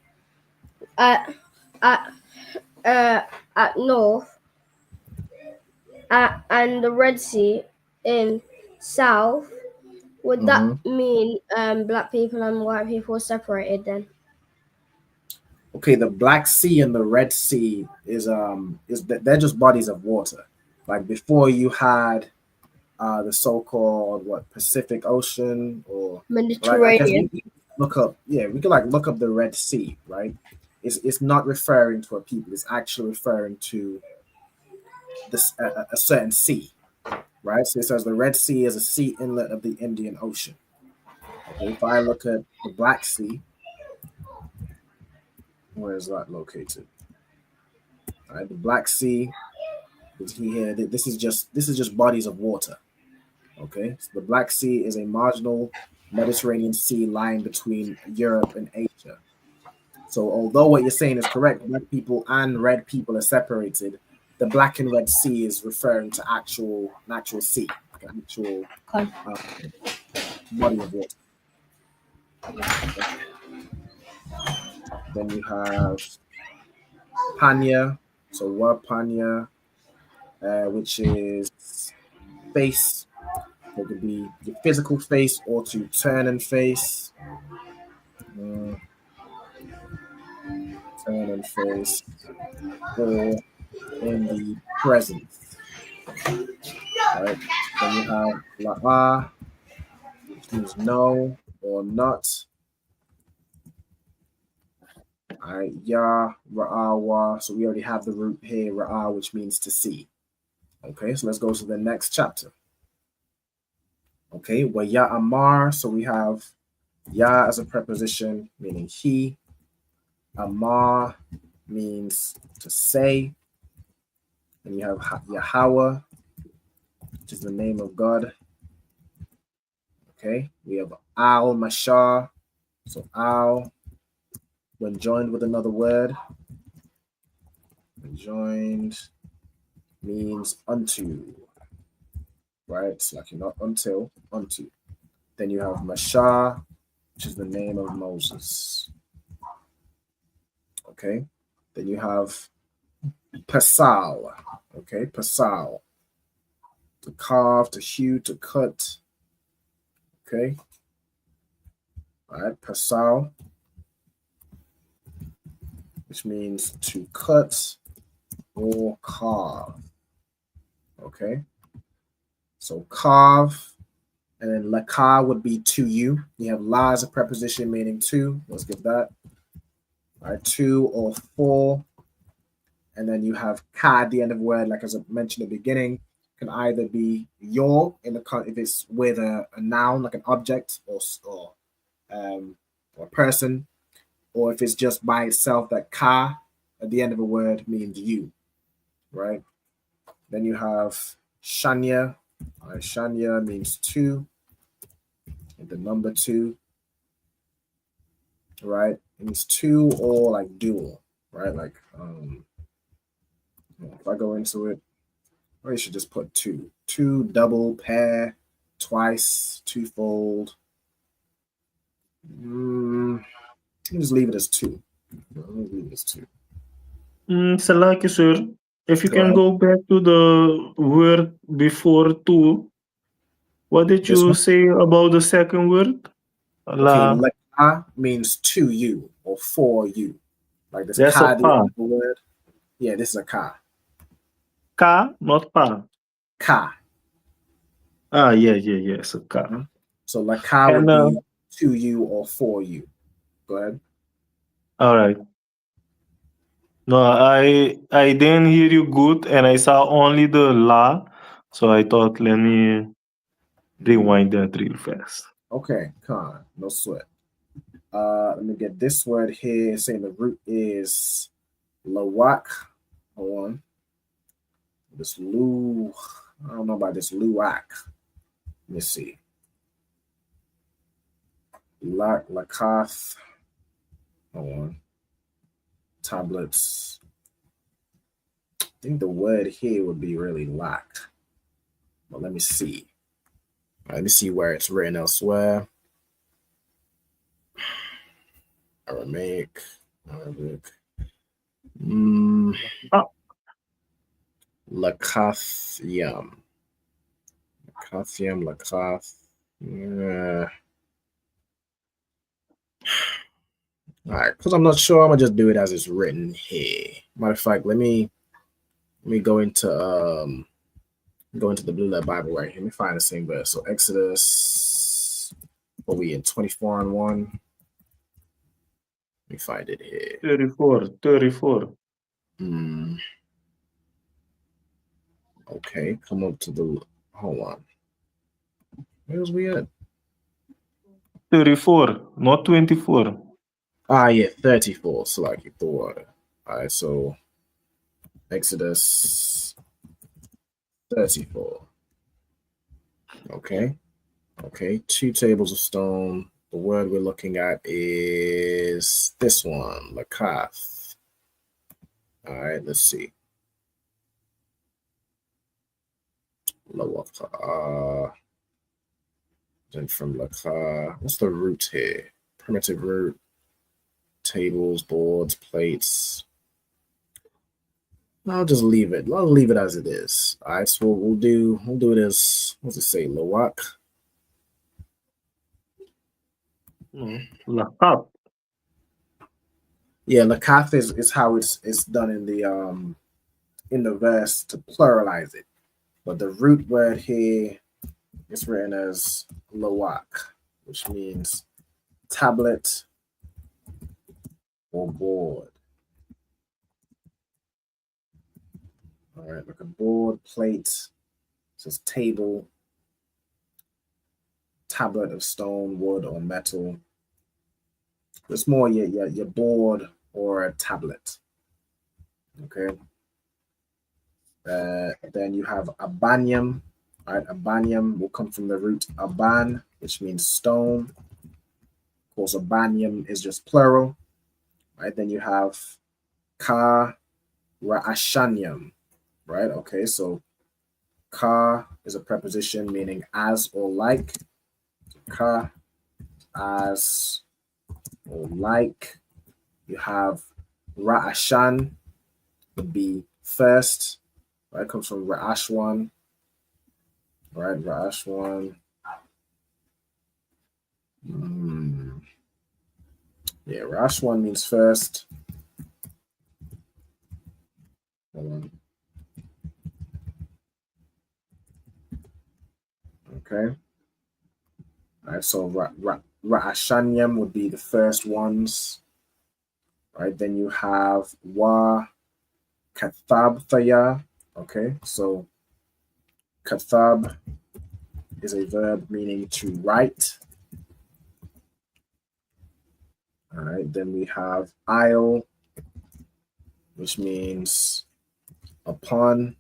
at north, and the Red Sea in south, would that mean black people and white people are separated then? Okay, the Black Sea and the Red Sea is they're just bodies of water. Like before, you had the so-called Pacific Ocean or Mediterranean. We look up the Red Sea, right? It's not referring to a people. It's actually referring to this a certain sea, right? So it says the Red Sea is a sea inlet of the Indian Ocean. Okay, if I look at the Black Sea, where is that located? All right, the Black Sea is here. This is just bodies of water. Okay, so the Black Sea is a marginal Mediterranean sea lying between Europe and Asia. So although what you're saying is correct, black people and red people are separated, the Black and Red Sea is referring to actual sea, like an actual body of water. Okay. Then you have Panya, so what Panya, which is face. It could be your physical face or to turn and face. Turn and face. Or in the present. Right? Then you have La'a, which means no or not. All right, Ya, Ra'awa. So we already have the root here, Ra'a, which means to see. Okay, so let's go to the next chapter. Okay, wa Ya Amar. So we have Ya as a preposition, meaning he. Amar means to say. And you have Yahweh, which is the name of God. Okay, we have Al Mashar. So Al, when joined with another word, when joined means unto, right? It's like not until, unto. Then you have Mashar, which is the name of Moses. Okay, then you have Pasal. Okay, Pasal. To carve, to hew, to cut. Okay. All right, Pasal, which means to cut or carve. Okay. So carve, and then laka would be to you. You have la as a preposition meaning to. Let's get that. All right, to or for. And then you have ka at the end of the word, like as I mentioned at the beginning, can either be your if it's with a noun like an object or a person, or if it's just by itself, that ka at the end of a word means you, right? Then you have shanya. Shanya means two, and the number two. right? It means two or like dual, right? Like if I go into it, I should just put two. Two, double, pair, twice, twofold. Just leave it as two. Leave it as two. Salaki, sir. If you Go can ahead. go back to the word before two, what did This you one? say about the second word? Okay, La. laka means to you or for you. Like this That's a ka, the pa. end of the word. Yeah, this is a ka. Ka, not pa. Ka. Ah, yeah, it's a ka. So laka would And be to you or for you. Go ahead. all right. No, I didn't hear you good, and I saw only the la, so I thought let me rewind that real fast. Okay, con, no sweat. Let me get this word here saying the root is lawak. Hold on. This lu, I don't know about this luak. Let me see. Lakath. Hold on. Tablets. I think the word here would be really lack. But let me see. Let me see where it's written elsewhere. Aramaic. Arabic. Lakathium. Lakath. All right, because I'm not sure, I'm gonna just do it as it's written here. Matter of fact, let me go into the Blue Letter Bible right here. Let me find the same verse. So Exodus, what we in 24 and 1. Let me find it here. 34. Okay, come up to the, hold on. Where's we at? 34, not 24. Ah, yeah, 34. So like the water. All right, so Exodus 34. Okay. 2 tables of stone. The word we're looking at is this one, lakath. All right, let's see. Then from laka, what's the root here? Primitive root, tables, boards, plates. I'll just leave it. I'll leave it as it is. All right, so we'll do it as, what's it say, lawak? Lakap. Yeah, lakath is how it's done in the verse to pluralize it. But the root word here is written as lawak, which means tablet or board. All right, like a board, plate, says table, tablet of stone, wood, or metal. It's more your board or a tablet. Okay. Then you have abanium. All right, abanium will come from the root aban, which means stone. Of course, abanium is just plural. Right. Then you have ka ra'ashanium. Right. Okay. So ka is a preposition meaning as or like. Ka, as or like. You have ra'ashan would be first. Right, comes from ra'ashwan. Right, ra'ashwan. Yeah, ra'ashwan means first. Hold on. Okay. All right, so ra'ashanyam would be the first ones. Right, then you have wa kathabthaya. Okay, so kathab is a verb meaning to write. All right, then we have isle, which means upon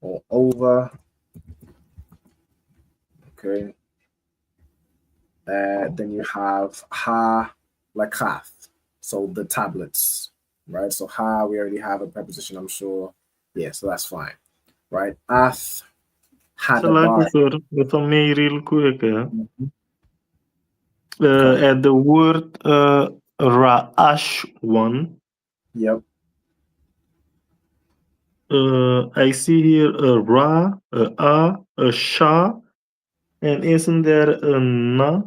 or over. Okay. Then you have ha lakath, so the tablets, right? So ha, we already have a preposition, I'm sure. Yeah, so that's fine, right? Ath Salaki hadabar. sir, if I may real quick. At the word Ra'ash one. Yep. I see here a Ra, a Sha, and isn't there a Na?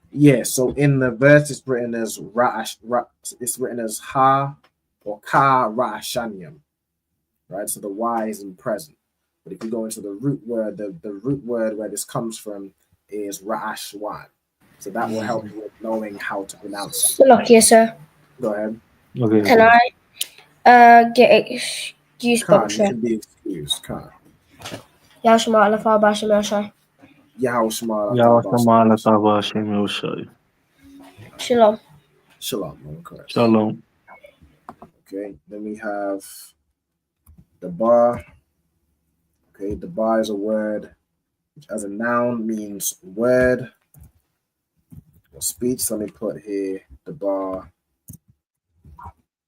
Yeah, so in the verse it's written as it's written as ha or ka ra'ashanyam, right? So the y is in present. But if you go into the root word, the root word where this comes from is ra'ashwan. So that will help you with knowing how to pronounce it. Look, yes, sir. Go ahead. Can I get excuse Khan, box? you can be excused. Khan. Yashma Alafa Bashim Yashai. Yahweh Shema Ya Shamala Taba Hashem Yoshai. Shalom. Shalom. Correct. Shalom. Okay, then we have the bar. Okay, the bar is a word which as a noun means word or speech. So let me put here the bar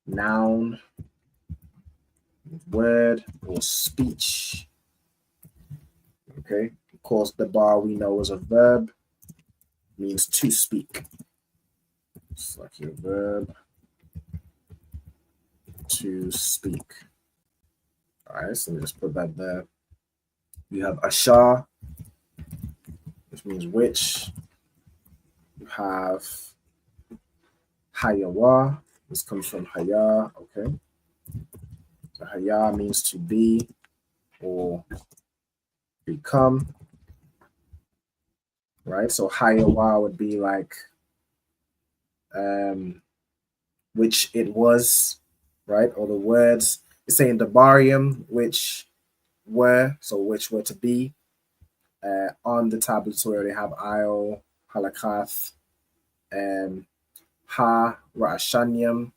noun, word or speech. Okay, of course, the bar we know is a verb, means to speak. It's like your verb to speak. All right, so let me just put that there. You have ashar, which means which. You have hayawa. This comes from haya. Okay. So haya means to be or become. Right. So hayawa would be like which it was, right? Or the words. It's saying the barium, which were, so which were to be. On the tablets where they have Io, Halakath, Ha, Ra'ashanyam.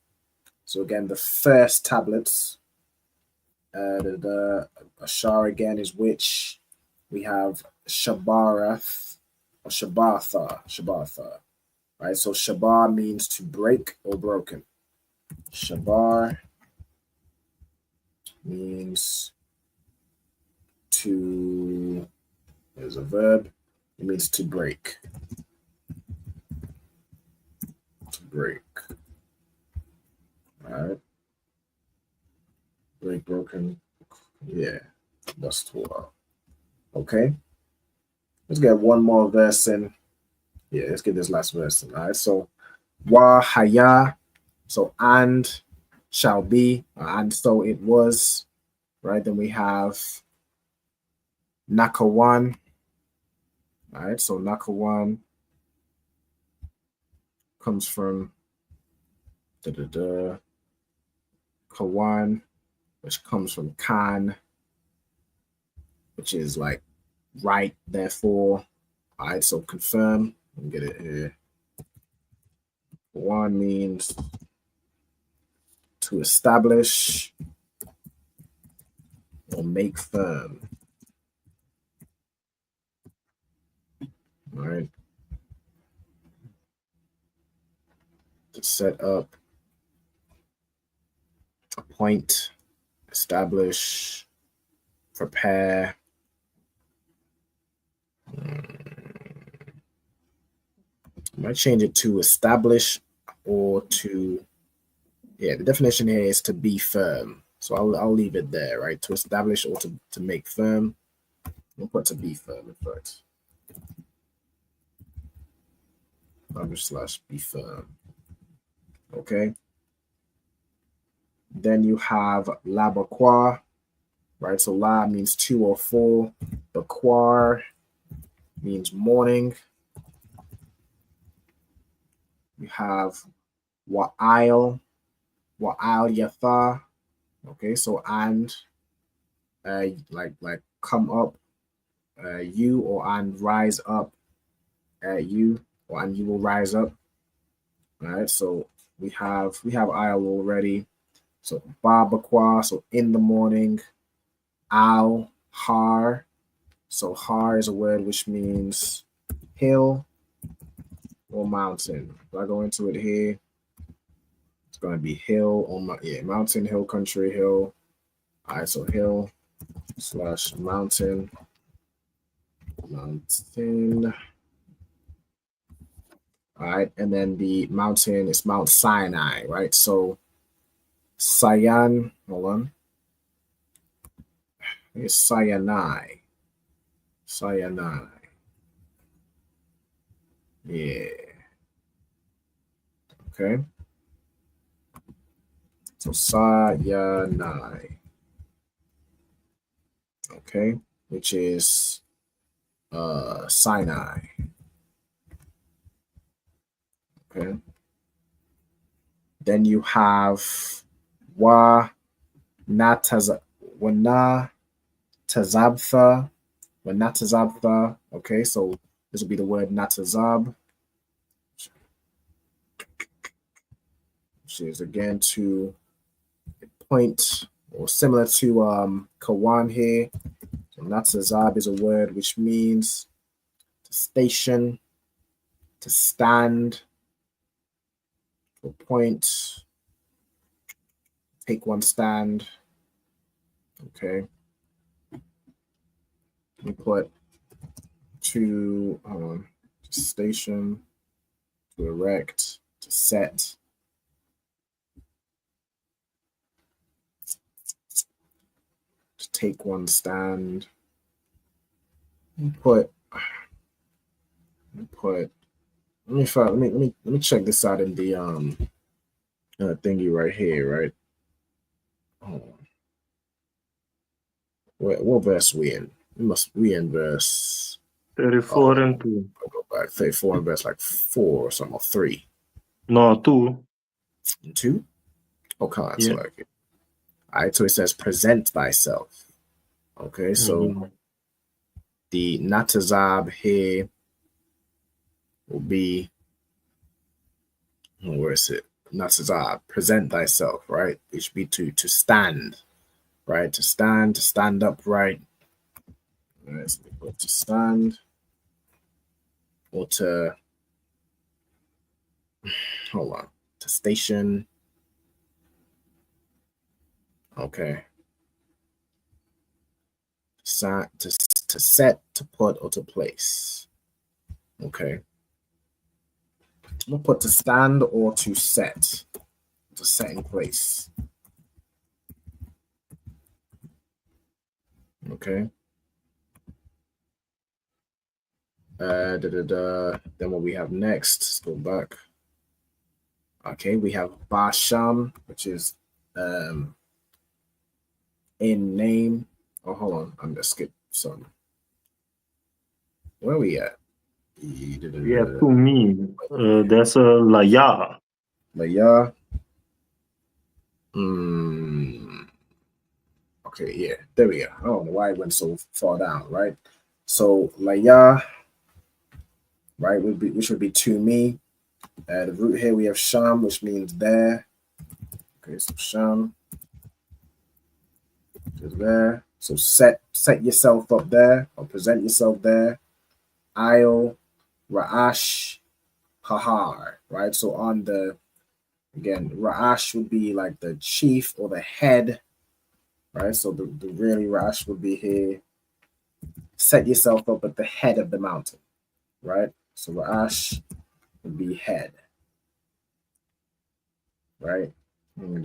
So again, the first tablets. The Ashar again is which. We have Shabarath or Shabatha. Right? So Shabar means to break or broken. Shabar means to, there's a verb, it means to break. To break. All right. Break, broken. Yeah, that's Torah. Okay. Let's get one more verse in. Yeah, let's get this last verse in. All right. So, wa haya. So, and shall be. And so it was. Right. Then we have nakawan. All right. So, nakawan comes from kawan, which comes from kan, which is like right, therefore. All right, so confirm. Let me get it here. One means to establish or make firm. All right. To set up, appoint, establish, prepare. I might change it to establish or to, yeah, the definition here is to be firm. So I'll leave it there, right? To establish or to make firm. We'll put to be firm in fact. Establish / be firm. Okay. Then you have la bakwa, right? So la means 2 or 4. Bakwar means morning. You have wa'il yatha. Okay, so and like come up, you, or and rise up, you, or and you will rise up. All right, so we have I'll already. So babakwa, so in the morning. Al har. So har is a word which means hill or mountain? If I go into it here, it's going to be hill or mountain, hill, country, hill. All right, so hill / mountain. All right, and then the mountain is Mount Sinai, right? So Hold on. It's Sinai. Yeah. Okay. So Sinai. Okay, which is Sinai. Okay. Then you have Natazabtha. Okay, so this will be the word Natazab, which is again to point or similar to Kawan here. So Natazab is a word which means to station, to stand, to point, take one stand. Okay. We put to station, to erect, to set. To take one stand. Let me check this out in the thingy right here, right? Hold on. What verse we in? We in verse 34 and 2. I'll go back. 34 and verse like 4 or something, or 3. No, 2. 2? Oh, come on. Yeah. So like, all right, so it says present thyself. Okay, so the Natazab here will be, where is it? Natazab, present thyself, right? It should be to stand, right? To stand upright. All right, so we put to stand or to, hold on, to station. Okay. To set, to put, or to place. Okay. I'm gonna put to stand or to set in place. Okay. Then what we have next, let's go back. Okay, we have Basham, which is in name. Oh, hold on, I'm gonna skip some. Where are we at? Yeah, to me, that's a Laya. Laya. Okay, yeah, there we go. I don't know why it went so far down, right? So Laya, right, which would be to me. The root here we have Sham, which means there. Okay, so Sham is there. So set yourself up there or present yourself there. Aisle, Ra'ash, Hahar, right? So on the, again, Ra'ash would be like the chief or the head, right? So the really Ra'ash would be here. Set yourself up at the head of the mountain, right? So Ra'ash would be head, right? And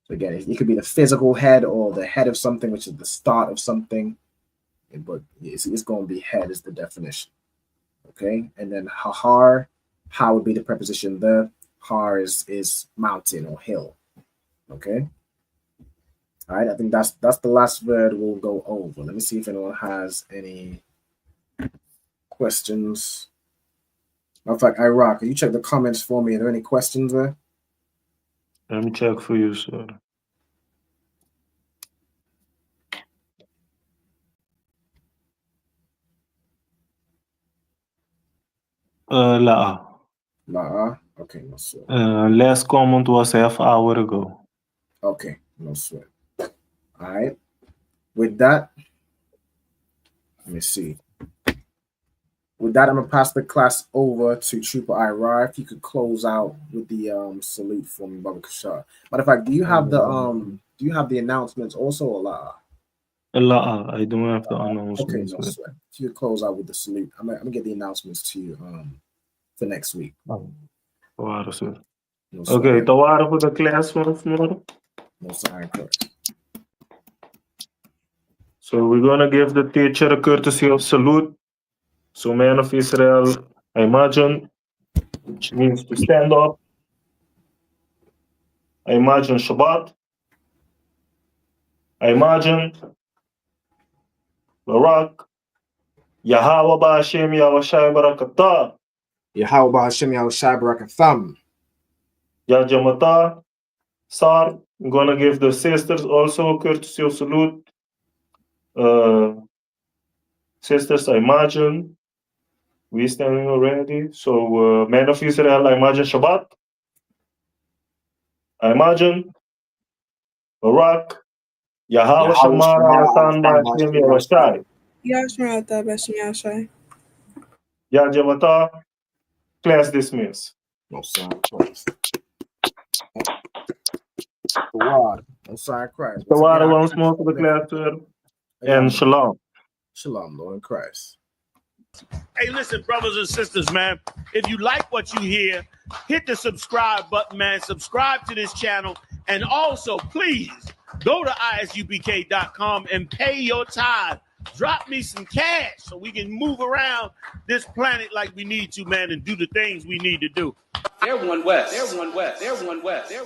so again, it could be the physical head or the head of something, which is the start of something, but it's going to be head is the definition. Okay, and then Hahar, ha would be the preposition there. Har is mountain or hill. Okay. All right, I think that's the last word we'll go over. Let me see if anyone has any questions. Matter of fact, Iraq, can you check the comments for me? Are there any questions there? Let me check for you, sir. La'a. La'a? Okay, no sweat. Last comment was half hour ago. Okay, no sweat. All right. With that, let me see. With that, I'm gonna pass the class over to Trooper Ira. If you could close out with the salute for me, Baba Kashar. Matter of fact, do you have the announcements also, or la? I don't have the announcements. Okay, no sweat. If you could close out with the salute, I'm gonna get the announcements to you for next week. Tawara, sir. No Okay, sweat. Tawara for the class once more. No sign, correct. So we're gonna give the teacher a courtesy of salute. So, man of Israel, I imagine, which means to stand up. I imagine Shabbat. I imagine Barak. Yahweh Ba'Hashem Yahushai Barakatah. Yahweh Ba'Hashem Yahushai Barakatham. Yajamata. Sar. I'm gonna give the sisters also a courtesy of salute. Sisters, I imagine. We standing already. So, man of Israel, I imagine Shabbat. I imagine Barak. Yahweh Shamar Alatan Ba'Hashem Yahushai. Yashmarata Bashim Yashai. Yajamata. Class dismissed. No sign, Christ. Tawara. No sign, Christ. Tawara once more for the class, sir. And shalom. Shalom, Lord in Christ. Hey, listen, brothers and sisters, man. If you like what you hear, hit the subscribe button, man. Subscribe to this channel. And also, please, go to ISUPK.com and pay your tithe. Drop me some cash so we can move around this planet like we need to, man, and do the things we need to do. They're one West. They're one West. They're one West. They're